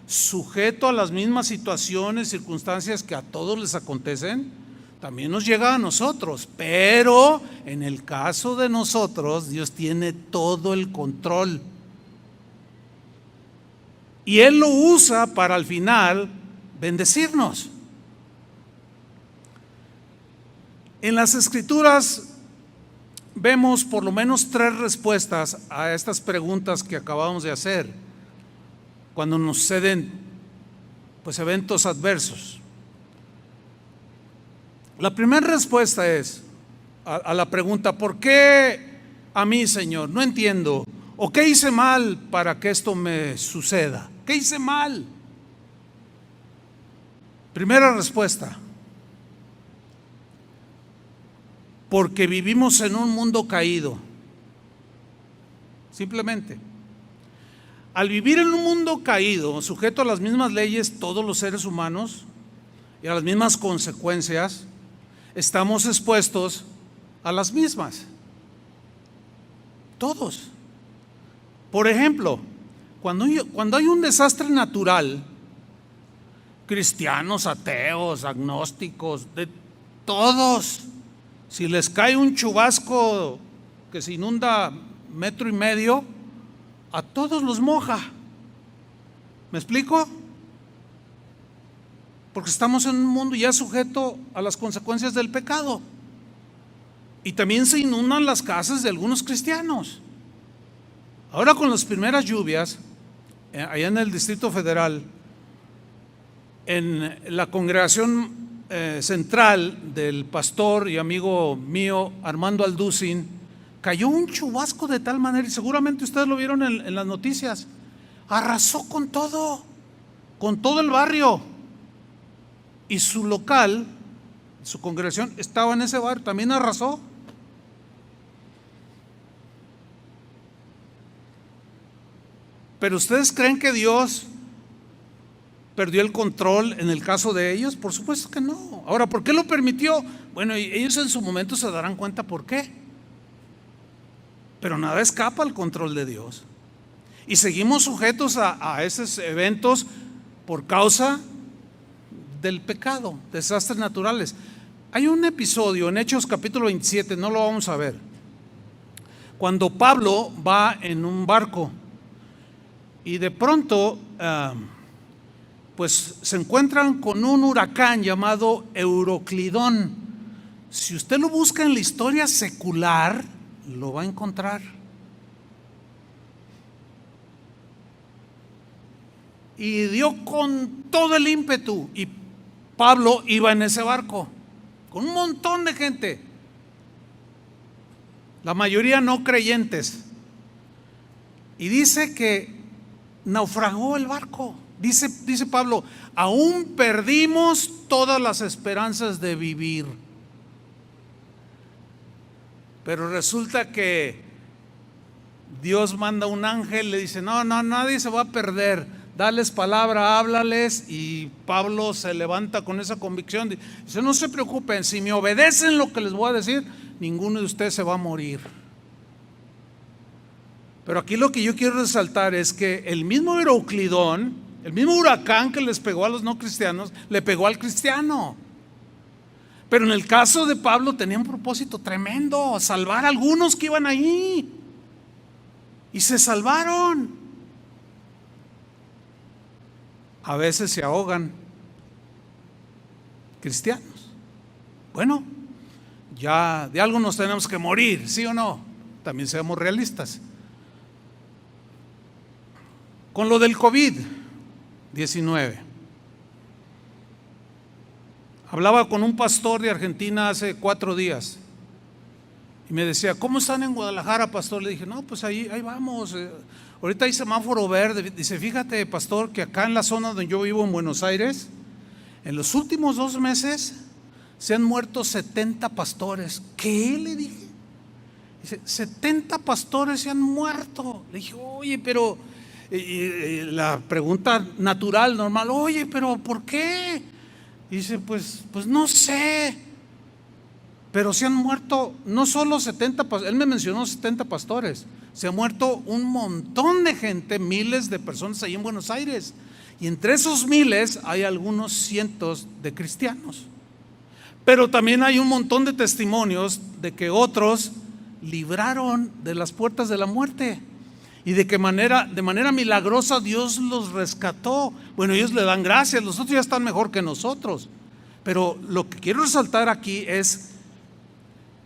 sujeto a las mismas situaciones, circunstancias que a todos les acontecen, también nos llega a nosotros. Pero en el caso de nosotros, Dios tiene todo el control. Y Él lo usa para al final bendecirnos. En las Escrituras vemos por lo menos 3 respuestas a estas preguntas que acabamos de hacer cuando nos suceden pues eventos adversos. La primera respuesta es a la pregunta, ¿por qué a mí, Señor? No entiendo. ¿O qué hice mal para que esto me suceda? ¿Qué hice mal? Primera respuesta, porque vivimos en un mundo caído. Simplemente. Al vivir en un mundo caído, sujeto a las mismas leyes, todos los seres humanos, y a las mismas consecuencias, estamos expuestos a las mismas. Todos. Por ejemplo, cuando hay un desastre natural, cristianos, ateos, agnósticos, de todos, si les cae un chubasco que se inunda 1.5 metros, a todos los moja. ¿Me explico? Porque estamos en un mundo ya sujeto a las consecuencias del pecado. Y también se inundan las casas de algunos cristianos. Ahora con las primeras lluvias, allá en el Distrito Federal, en la congregación central del pastor y amigo mío Armando Alducin, cayó un chubasco de tal manera, y seguramente ustedes lo vieron en las noticias, arrasó con todo el barrio. Y su local, su congregación, estaba en ese barrio, también arrasó. ¿Pero ustedes creen que Dios perdió el control en el caso de ellos? Por supuesto que no. Ahora, ¿por qué lo permitió? Bueno, ellos en su momento se darán cuenta por qué. Pero nada escapa al control de Dios. Y seguimos sujetos a esos eventos por causa del pecado, desastres naturales. Hay un episodio en Hechos capítulo 27, no lo vamos a ver, cuando Pablo va en un barco y de pronto pues se encuentran con un huracán llamado Euroclidón. Si usted lo busca en la historia secular, lo va a encontrar. Y dio con todo el ímpetu, y Pablo iba en ese barco con un montón de gente, la mayoría no creyentes, y dice que naufragó el barco. Dice Pablo, aún perdimos todas las esperanzas de vivir. Pero resulta que Dios manda un ángel, le dice, no, nadie se va a perder, dales palabra, háblales. Y Pablo se levanta con esa convicción, dice, no se preocupen, si me obedecen lo que les voy a decir, ninguno de ustedes se va a morir. Pero aquí lo que yo quiero resaltar es que el mismo Euroclidón, el mismo huracán que les pegó a los no cristianos, le pegó al cristiano. Pero en el caso de Pablo tenía un propósito tremendo, salvar a algunos que iban ahí. Y se salvaron. A veces se ahogan cristianos. Bueno, ya de algo nos tenemos que morir, ¿sí o no? También seamos realistas. Con lo del COVID-19, hablaba con un pastor de Argentina hace 4 días y me decía, ¿cómo están en Guadalajara, pastor? Le dije, no, pues ahí vamos, ahorita hay semáforo verde. Dice, fíjate, pastor, que acá en la zona donde yo vivo, en Buenos Aires, en los últimos 2 meses se han muerto 70 pastores. ¿Qué? Le dije. Dice, 70 pastores se han muerto. Le dije, oye, pero la pregunta natural, normal, oye, pero ¿por qué? Y dice, pues no sé, pero se han muerto no solo 70 pastores, él me mencionó 70 pastores, se ha muerto un montón de gente, miles de personas ahí en Buenos Aires, y entre esos miles hay algunos cientos de cristianos, pero también hay un montón de testimonios de que otros libraron de las puertas de la muerte. Y de manera milagrosa Dios los rescató. Bueno, ellos le dan gracias, los otros ya están mejor que nosotros. Pero lo que quiero resaltar aquí es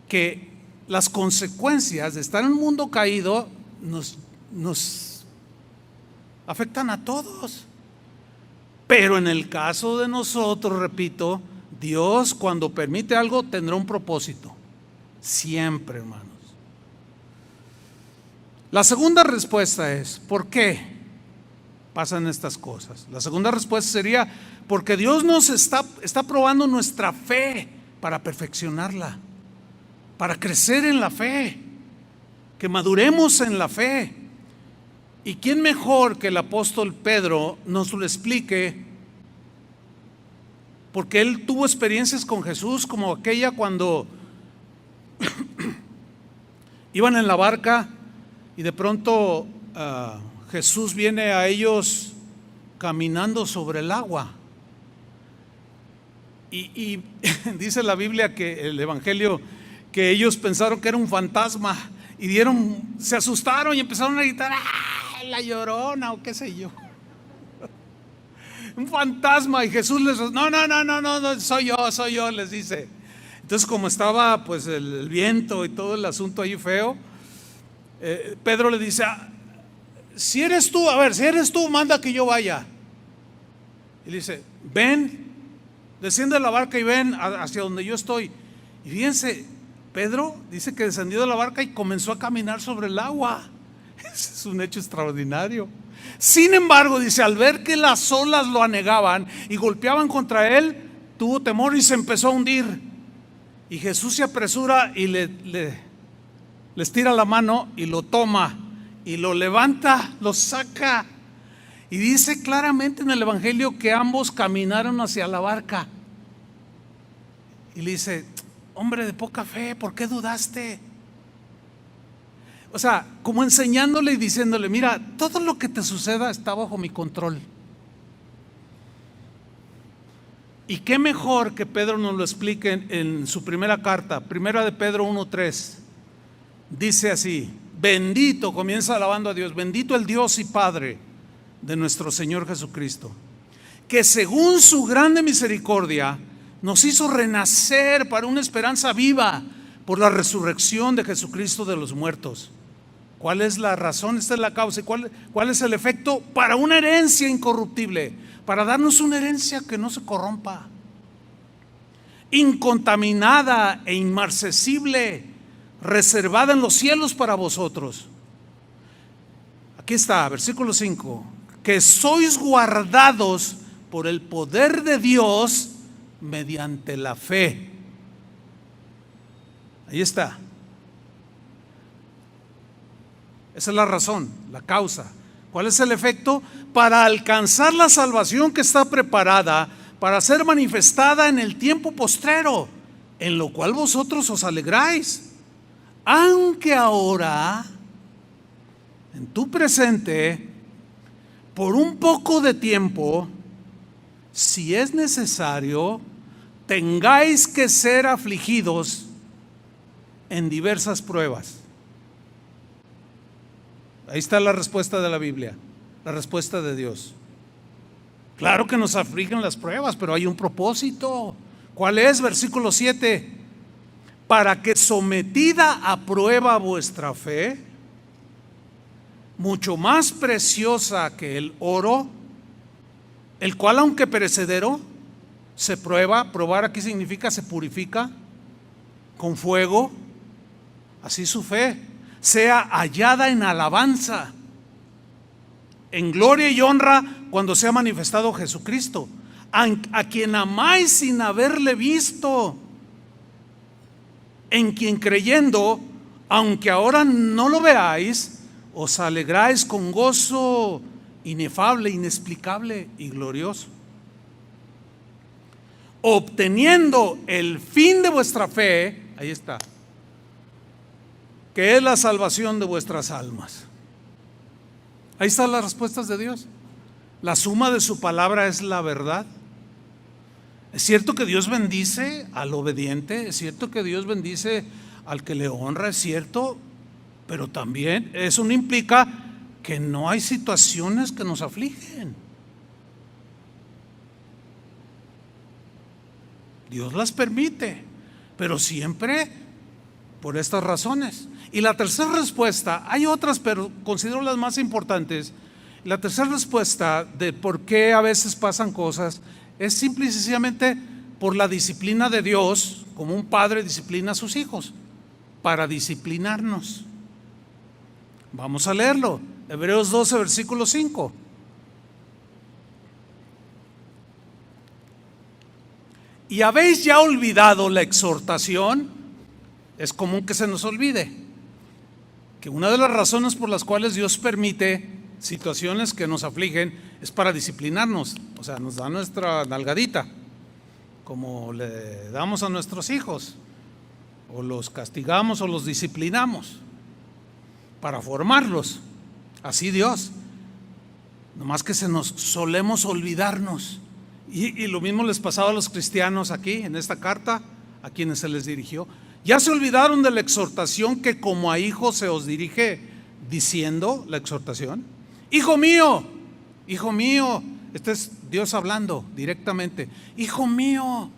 que las consecuencias de estar en un mundo caído nos afectan a todos. Pero en el caso de nosotros, repito, Dios cuando permite algo tendrá un propósito. Siempre, hermano. La segunda respuesta es, ¿por qué pasan estas cosas? La segunda respuesta sería, porque Dios nos está probando nuestra fe para perfeccionarla, para crecer en la fe, que maduremos en la fe. ¿Y quién mejor que el apóstol Pedro nos lo explique? Porque él tuvo experiencias con Jesús como aquella cuando iban en la barca y de pronto Jesús viene a ellos caminando sobre el agua. Y dice la Biblia, que el Evangelio, que ellos pensaron que era un fantasma y se asustaron y empezaron a gritar: ¡ay, la Llorona! O qué sé yo. Un fantasma. Y Jesús les dice: no, soy yo, les dice. Entonces, como estaba pues el viento y todo el asunto ahí feo, Pedro le dice: si eres tú, manda que yo vaya. Y le dice: ven, desciende de la barca y ven hacia donde yo estoy. Y fíjense, Pedro dice que descendió de la barca y comenzó a caminar sobre el agua. Ese es un hecho extraordinario. Sin embargo, dice, al ver que las olas lo anegaban y golpeaban contra él, tuvo temor y se empezó a hundir. Y Jesús se apresura y les tira la mano y lo toma y lo levanta, lo saca. Y dice claramente en el Evangelio que ambos caminaron hacia la barca. Y le dice: hombre de poca fe, ¿por qué dudaste? O sea, como enseñándole y diciéndole: mira, todo lo que te suceda está bajo mi control. Y qué mejor que Pedro nos lo explique en su primera carta, primera de Pedro 1:3. Dice así: bendito, comienza alabando a Dios, bendito el Dios y Padre de nuestro Señor Jesucristo, que según su grande misericordia nos hizo renacer para una esperanza viva por la resurrección de Jesucristo de los muertos. ¿Cuál es la razón? Esta es la causa. ¿Y cuál es el efecto? Para una herencia incorruptible, para darnos una herencia que no se corrompa, incontaminada e inmarcesible, reservada en los cielos para vosotros. Aquí está, versículo 5: que sois guardados por el poder de Dios mediante la fe. Ahí está. Esa es la razón, la causa. ¿Cuál es el efecto? Para alcanzar la salvación que está preparada para ser manifestada en el tiempo postrero, en lo cual vosotros os alegráis. Aunque ahora, en tu presente, por un poco de tiempo, si es necesario, tengáis que ser afligidos en diversas pruebas. Ahí está la respuesta de la Biblia, la respuesta de Dios. Claro que nos afligen las pruebas, pero hay un propósito. ¿Cuál es? Versículo 7: para que sometida a prueba vuestra fe, mucho más preciosa que el oro, el cual aunque perecedero, se prueba. Probar aquí significa se purifica con fuego. Así su fe sea hallada en alabanza, en gloria y honra cuando sea manifestado Jesucristo, a quien amáis sin haberle visto, en quien creyendo, aunque ahora no lo veáis, os alegráis con gozo inefable, inexplicable y glorioso, obteniendo el fin de vuestra fe. Ahí está, que es la salvación de vuestras almas. Ahí están las respuestas de Dios. La suma de su palabra es la verdad. Es cierto que Dios bendice al obediente, es cierto que Dios bendice al que le honra, es cierto, pero también eso no implica que no hay situaciones que nos afligen. Dios las permite, pero siempre por estas razones. Y la tercera respuesta, hay otras, pero considero las más importantes. La tercera respuesta de por qué a veces pasan cosas es simple y sencillamente por la disciplina de Dios, como un padre disciplina a sus hijos, para disciplinarnos. Vamos a leerlo, Hebreos 12, versículo 5. ¿Y habéis ya olvidado la exhortación? Es común que se nos olvide que una de las razones por las cuales Dios permite situaciones que nos afligen es para disciplinarnos. O sea, nos da nuestra nalgadita, como le damos a nuestros hijos, o los castigamos o los disciplinamos para formarlos. Así Dios. Nomás que solemos olvidarnos. Y lo mismo les pasaba a los cristianos aquí, en esta carta, a quienes se les dirigió. Ya se olvidaron de la exhortación que como a hijos se os dirige, diciendo la exhortación: hijo mío, este es Dios hablando directamente. Hijo mío,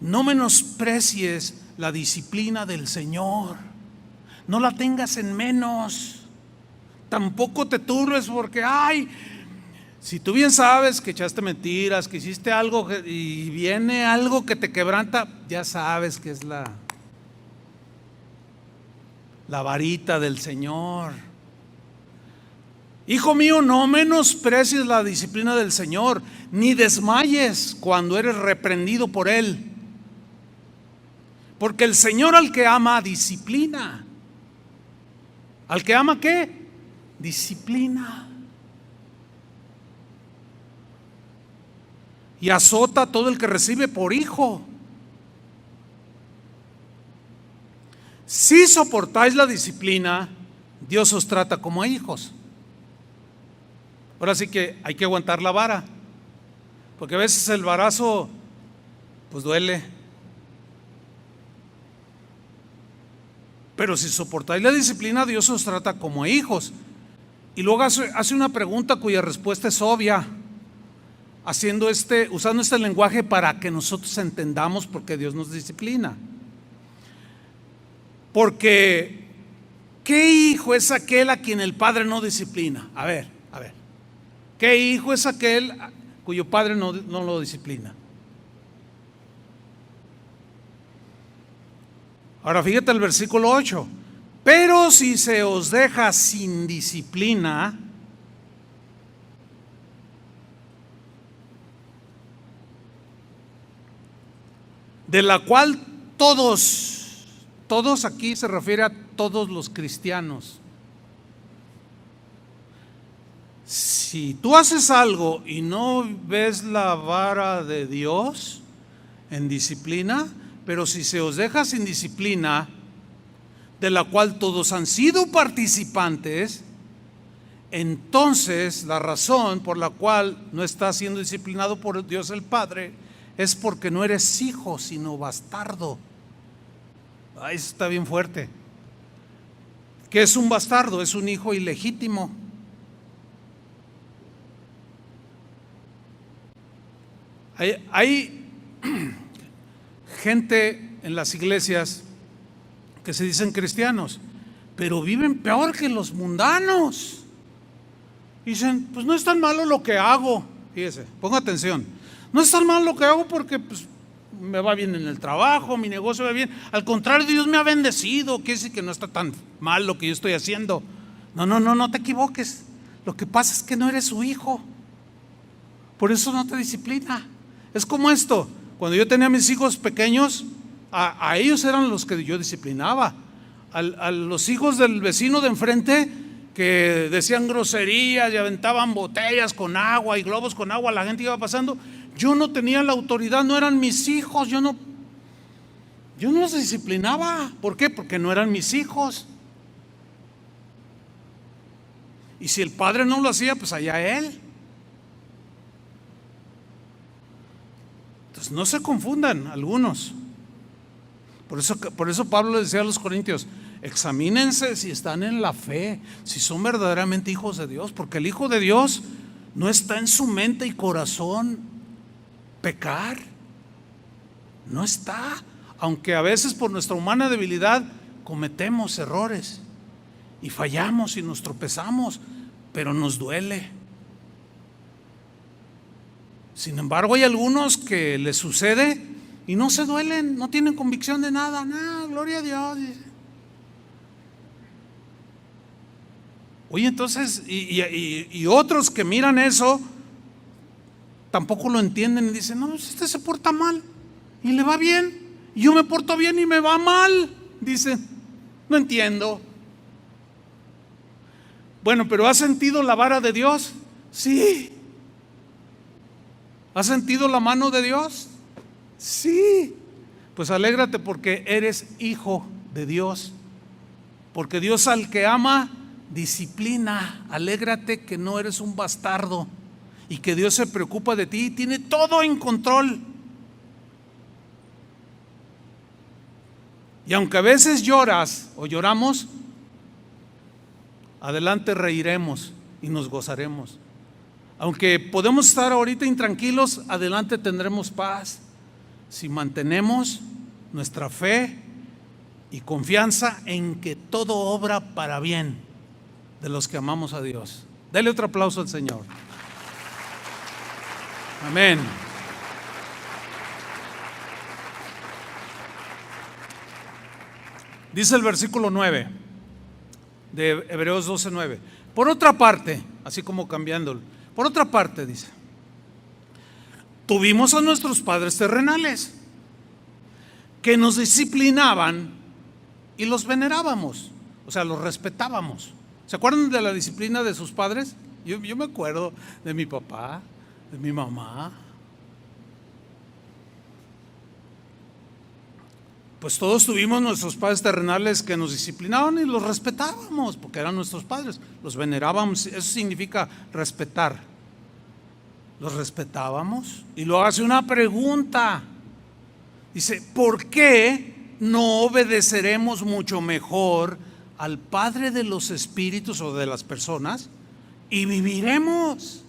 no menosprecies la disciplina del Señor, no la tengas en menos. Tampoco te turbes porque, si tú bien sabes que echaste mentiras, que hiciste algo y viene algo que te quebranta, ya sabes que es la varita del Señor. Hijo mío, no menosprecies la disciplina del Señor, ni desmayes cuando eres reprendido por Él. Porque el Señor al que ama, disciplina. ¿Al que ama qué? Disciplina. Y azota a todo el que recibe por hijo. Si soportáis la disciplina, Dios os trata como a hijos. Ahora sí que hay que aguantar la vara, porque a veces el varazo pues duele. Pero si soportáis la disciplina, Dios os trata como a hijos. Y luego hace una pregunta cuya respuesta es obvia, usando este lenguaje para que nosotros entendamos por qué Dios nos disciplina. Porque ¿qué hijo es aquel a quien el padre no disciplina? A ver, ¿qué hijo es aquel cuyo padre no lo disciplina? Ahora fíjate el versículo 8. Pero si se os deja sin disciplina, de la cual todos aquí se refiere a todos los cristianos. Si tú haces algo y no ves la vara de Dios en disciplina, pero si se os deja sin disciplina, de la cual todos han sido participantes, entonces la razón por la cual no estás siendo disciplinado por Dios el Padre es porque no eres hijo, sino bastardo. Eso está bien fuerte. ¿Qué es un bastardo? Es un hijo ilegítimo. Hay gente en las iglesias que se dicen cristianos, pero viven peor que los mundanos. Dicen, pues no es tan malo lo que hago. Fíjese, ponga atención. No es tan malo lo que hago porque pues, me va bien en el trabajo, mi negocio va bien. Al contrario, Dios me ha bendecido. Quiere decir que no está tan mal lo que yo estoy haciendo. No te equivoques. Lo que pasa es que no eres su hijo. Por eso no te disciplina. Es como esto. Cuando yo tenía a mis hijos pequeños, a ellos eran los que yo disciplinaba. A los hijos del vecino de enfrente que decían groserías y aventaban botellas con agua y globos con agua, la gente iba pasando. Yo no tenía la autoridad, no eran mis hijos, yo no los disciplinaba. ¿Por qué? Porque no eran mis hijos. Y si el padre no lo hacía, pues allá él. Entonces no se confundan algunos. Por eso Pablo le decía a los corintios: examínense si están en la fe, si son verdaderamente hijos de Dios, porque el hijo de Dios no está en su mente y corazón pecar. No está, aunque a veces por nuestra humana debilidad cometemos errores y fallamos y nos tropezamos, pero nos duele. Sin embargo, hay algunos que les sucede y no se duelen, no tienen convicción de nada. Gloria a Dios. Oye, entonces, y otros que miran eso tampoco lo entienden y dicen: no, este se porta mal y le va bien, y yo me porto bien y me va mal. Dicen, no entiendo. Bueno, pero ¿has sentido la vara de Dios? Sí. ¿Has sentido la mano de Dios? Sí. Pues alégrate porque eres hijo de Dios. Porque Dios al que ama, disciplina, alégrate que no eres un bastardo y que Dios se preocupa de ti y tiene todo en control. Y aunque a veces lloras o lloramos, adelante reiremos y nos gozaremos. Aunque podemos estar ahorita intranquilos, adelante tendremos paz si mantenemos nuestra fe y confianza en que todo obra para bien de los que amamos a Dios. Dele otro aplauso al Señor. Amén. Dice el versículo 9 de Hebreos 12:9. Por otra parte, así como cambiándolo, por otra parte dice, tuvimos a nuestros padres terrenales que nos disciplinaban y los venerábamos, o sea, los respetábamos. ¿Se acuerdan de la disciplina de sus padres? Yo me acuerdo de mi papá, de mi mamá. Pues todos tuvimos nuestros padres terrenales que nos disciplinaban y los respetábamos, porque eran nuestros padres, los venerábamos. Eso significa respetar. Los respetábamos. Y luego hace una pregunta. Dice, ¿por qué no obedeceremos mucho mejor al Padre de los espíritus o de las personas y viviremos?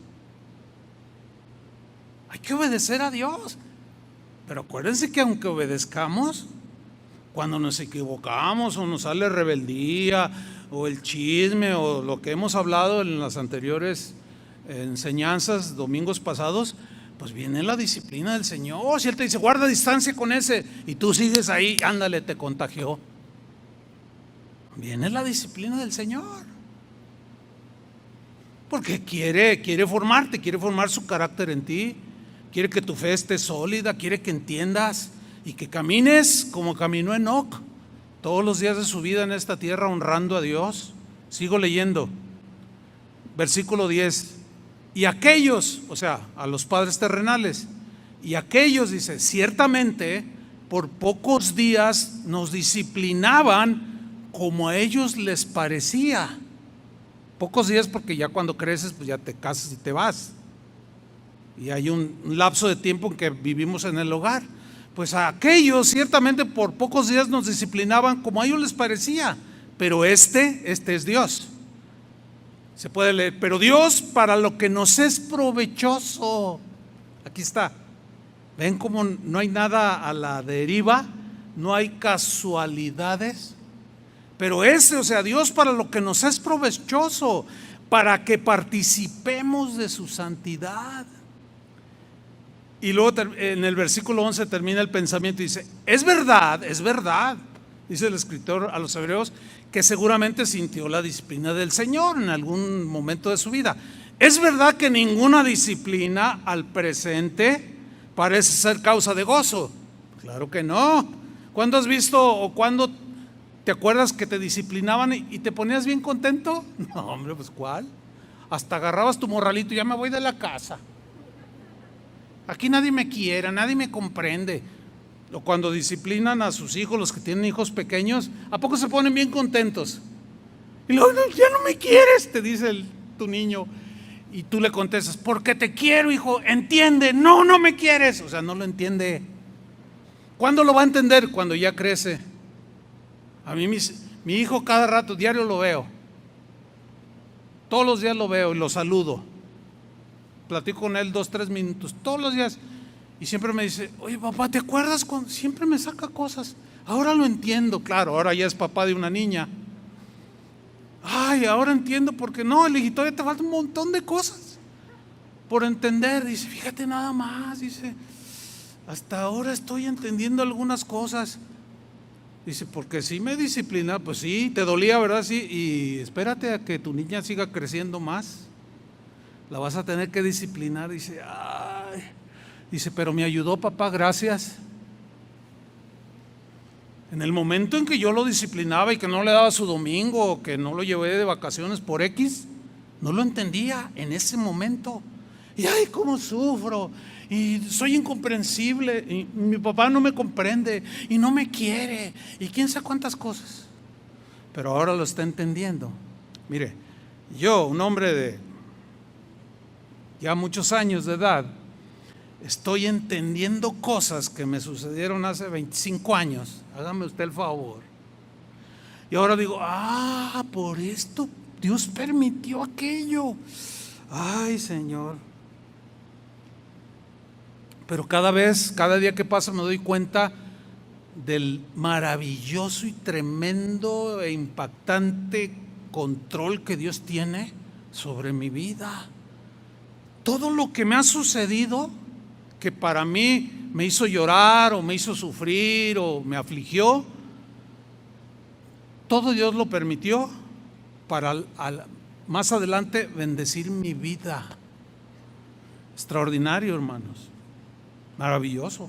Hay que obedecer a Dios. Pero acuérdense que aunque obedezcamos, cuando nos equivocamos o nos sale rebeldía o el chisme o lo que hemos hablado en las anteriores enseñanzas, domingos pasados, pues viene la disciplina del Señor. Si Él te dice, guarda distancia con ese, y tú sigues ahí, ándale, te contagió. Viene la disciplina del Señor. Porque quiere formarte, quiere formar su carácter en ti, quiere que tu fe esté sólida, quiere que entiendas y que camines como caminó Enoc todos los días de su vida en esta tierra honrando a Dios. Sigo leyendo, versículo 10. Y aquellos, o sea, a los padres terrenales, y aquellos, dice, ciertamente por pocos días nos disciplinaban como a ellos les parecía. Pocos días porque ya cuando creces pues ya te casas y te vas. Y hay un lapso de tiempo en que vivimos en el hogar. Pues a aquellos ciertamente por pocos días nos disciplinaban como a ellos les parecía. Pero este es Dios. Se puede leer, pero Dios para lo que nos es provechoso. Aquí está. ¿Ven cómo no hay nada a la deriva? No hay casualidades. Pero o sea, Dios para lo que nos es provechoso, para que participemos de su santidad. Y luego en el versículo 11 termina el pensamiento y dice, es verdad, dice el escritor a los hebreos, que seguramente sintió la disciplina del Señor en algún momento de su vida. Es verdad que ninguna disciplina al presente parece ser causa de gozo. Claro que no. ¿Cuándo has visto o cuándo te acuerdas que te disciplinaban y te ponías bien contento? No, hombre, pues ¿cuál? Hasta agarrabas tu morralito y ya me voy de la casa. Aquí nadie me quiere, nadie me comprende. O cuando disciplinan a sus hijos, los que tienen hijos pequeños, ¿a poco se ponen bien contentos? Y luego, ya no me quieres, te dice tu niño. Y tú le contestas, porque te quiero, hijo, entiende. No, no me quieres. O sea, no lo entiende. ¿Cuándo lo va a entender? Cuando ya crece. A mí mi hijo cada rato, diario lo veo. Todos los días lo veo y lo saludo. Platico con él 2-3 minutos, todos los días. Y siempre me dice, oye papá, ¿te acuerdas cuando siempre me saca cosas? Ahora lo entiendo, claro, ahora ya es papá de una niña. Ay, ahora entiendo porque no, el hijito, todavía te falta un montón de cosas por entender. Dice, fíjate nada más, dice, hasta ahora estoy entendiendo algunas cosas. Dice, porque sí me disciplina, pues sí, te dolía, ¿verdad? Sí, y espérate a que tu niña siga creciendo más. La vas a tener que disciplinar. Dice, ay, dice, pero me ayudó papá, gracias. En el momento en que yo lo disciplinaba y que no le daba su domingo, o que no lo llevé de vacaciones por X, no lo entendía en ese momento. Y ay, cómo sufro, y soy incomprensible, y mi papá no me comprende, y no me quiere, y quién sabe cuántas cosas. Pero ahora lo está entendiendo. Mire, yo, un hombre de ya muchos años de edad, estoy entendiendo cosas que me sucedieron hace 25 años. Hágame usted el favor. Y ahora digo, por esto Dios permitió aquello. Ay, Señor. Pero cada día que pasa me doy cuenta del maravilloso y tremendo e impactante control que Dios tiene sobre mi vida. Todo lo que me ha sucedido, que para mí me hizo llorar o me hizo sufrir o me afligió, todo Dios lo permitió para más adelante bendecir mi vida. Extraordinario, hermanos. Maravilloso.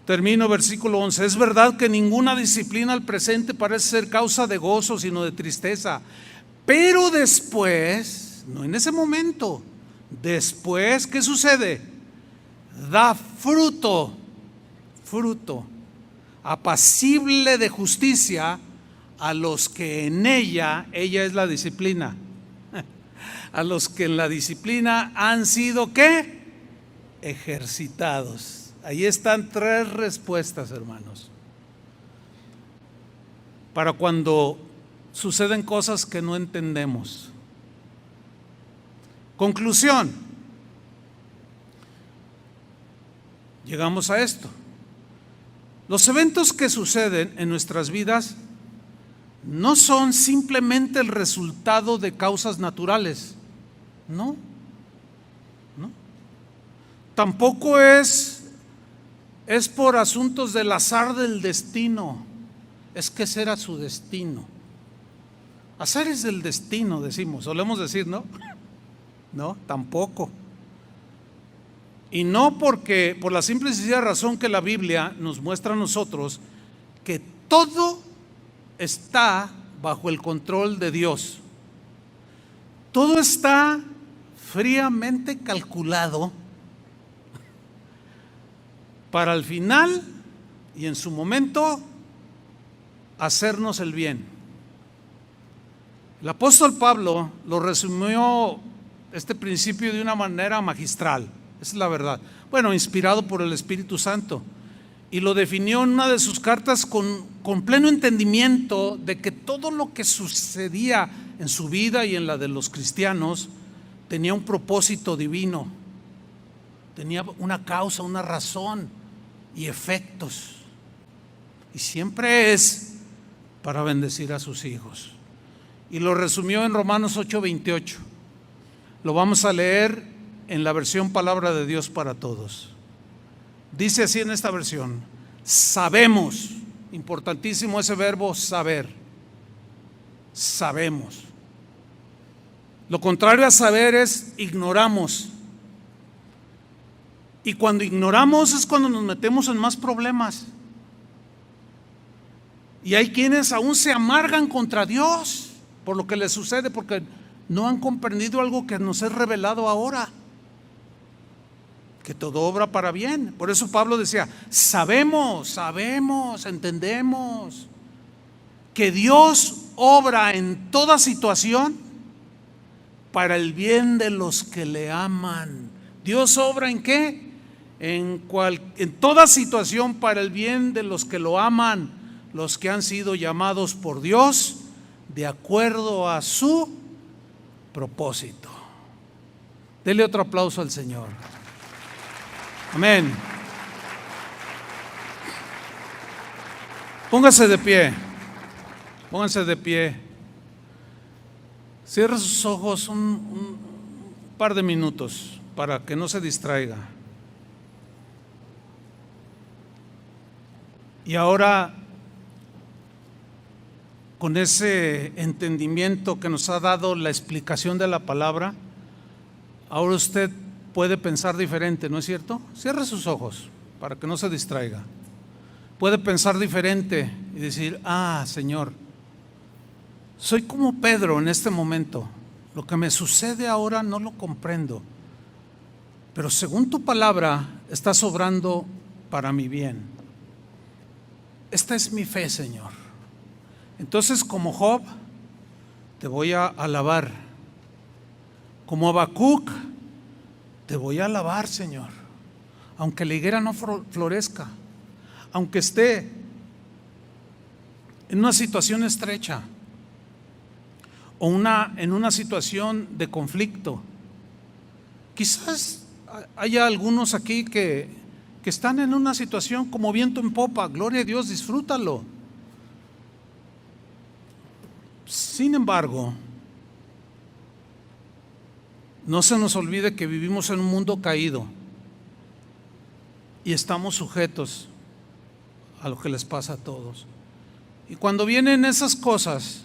Termino versículo 11. Es verdad que ninguna disciplina al presente parece ser causa de gozo, sino de tristeza. Pero después, no en ese momento, después, ¿qué sucede? Da fruto apacible de justicia a los que en ella es la disciplina, a los que en la disciplina han sido ¿qué? Ejercitados. Ahí están 3 respuestas, hermanos, para cuando suceden cosas que no entendemos. Conclusión. Llegamos a esto. Los eventos que suceden en nuestras vidas no son simplemente el resultado de causas naturales, no. Tampoco es por asuntos del azar del destino. Es que ese era su destino. Azar es del destino, solemos decir, ¿no? No, tampoco. Y no por la simple y sencilla razón que la Biblia nos muestra a nosotros que todo está bajo el control de Dios. Todo está fríamente calculado para al final y en su momento hacernos el bien. El apóstol Pablo lo resumió este principio de una manera magistral, esa es la verdad. Bueno, inspirado por el Espíritu Santo, y lo definió en una de sus cartas con pleno entendimiento de que todo lo que sucedía en su vida y en la de los cristianos tenía un propósito divino, tenía una causa, una razón y efectos, y siempre es para bendecir a sus hijos. Y lo resumió en Romanos 8:28. Lo vamos a leer en la versión Palabra de Dios para Todos. Dice así en esta versión: sabemos, importantísimo ese verbo saber, sabemos. Lo contrario a saber es ignoramos. Y cuando ignoramos es cuando nos metemos en más problemas. Y hay quienes aún se amargan contra Dios por lo que les sucede, porque no han comprendido algo que nos es revelado ahora, que todo obra para bien. Por eso Pablo decía, sabemos, entendemos que Dios obra en toda situación para el bien de los que le aman. Dios obra ¿en qué? En toda situación para el bien de los que lo aman, los que han sido llamados por Dios de acuerdo a su propósito. Dele otro aplauso al Señor. Amén. Póngase de pie. Pónganse de pie. Cierre sus ojos un par de minutos para que no se distraiga. Y ahora, con ese entendimiento que nos ha dado la explicación de la palabra, ahora usted puede pensar diferente, ¿no es cierto? Cierre sus ojos para que no se distraiga. Puede pensar diferente y decir, Señor, soy como Pedro en este momento. Lo que me sucede ahora no lo comprendo, pero según tu palabra estás obrando para mi bien. Esta es mi fe, Señor. Entonces, como Job, te voy a alabar. Como Habacuc, te voy a alabar, Señor. Aunque la higuera no florezca, aunque esté en una situación estrecha o en una situación de conflicto. Quizás haya algunos aquí que están en una situación como viento en popa. Gloria a Dios, disfrútalo. Sin embargo, no se nos olvide que vivimos en un mundo caído y estamos sujetos a lo que les pasa a todos. Y cuando vienen esas cosas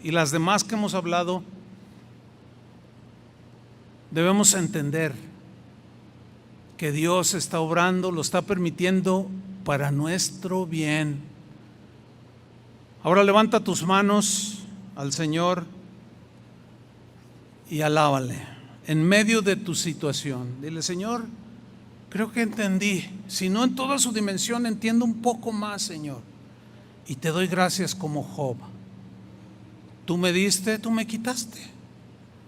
y las demás que hemos hablado, debemos entender que Dios está obrando, lo está permitiendo para nuestro bien. Ahora levanta tus manos al Señor y alábale en medio de tu situación. Dile: Señor, creo que entendí, si no en toda su dimensión, entiendo un poco más, Señor, y te doy gracias como Job. Tú me diste, tú me quitaste,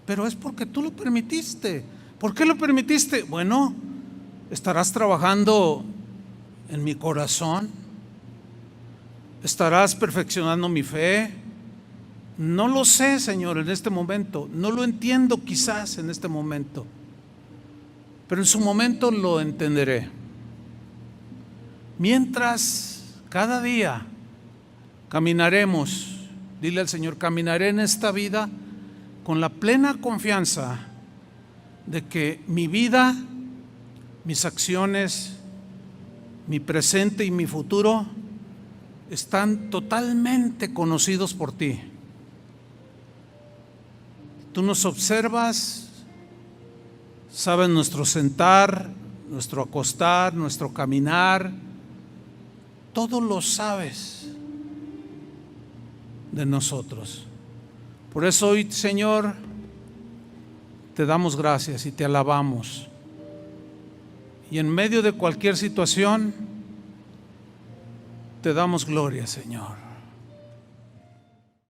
pero es porque tú lo permitiste. ¿Por qué lo permitiste? Bueno, estarás trabajando en mi corazón, estarás perfeccionando mi fe. No lo sé, Señor, en este momento, no lo entiendo quizás en este momento, pero en su momento lo entenderé. Mientras cada día caminaremos, dile al Señor: caminaré en esta vida con la plena confianza de que mi vida, mis acciones, mi presente y mi futuro están totalmente conocidos por ti. Tú nos observas, sabes nuestro sentar, nuestro acostar, nuestro caminar, todo lo sabes de nosotros. Por eso hoy, Señor, te damos gracias y te alabamos. Y en medio de cualquier situación, te damos gloria, Señor.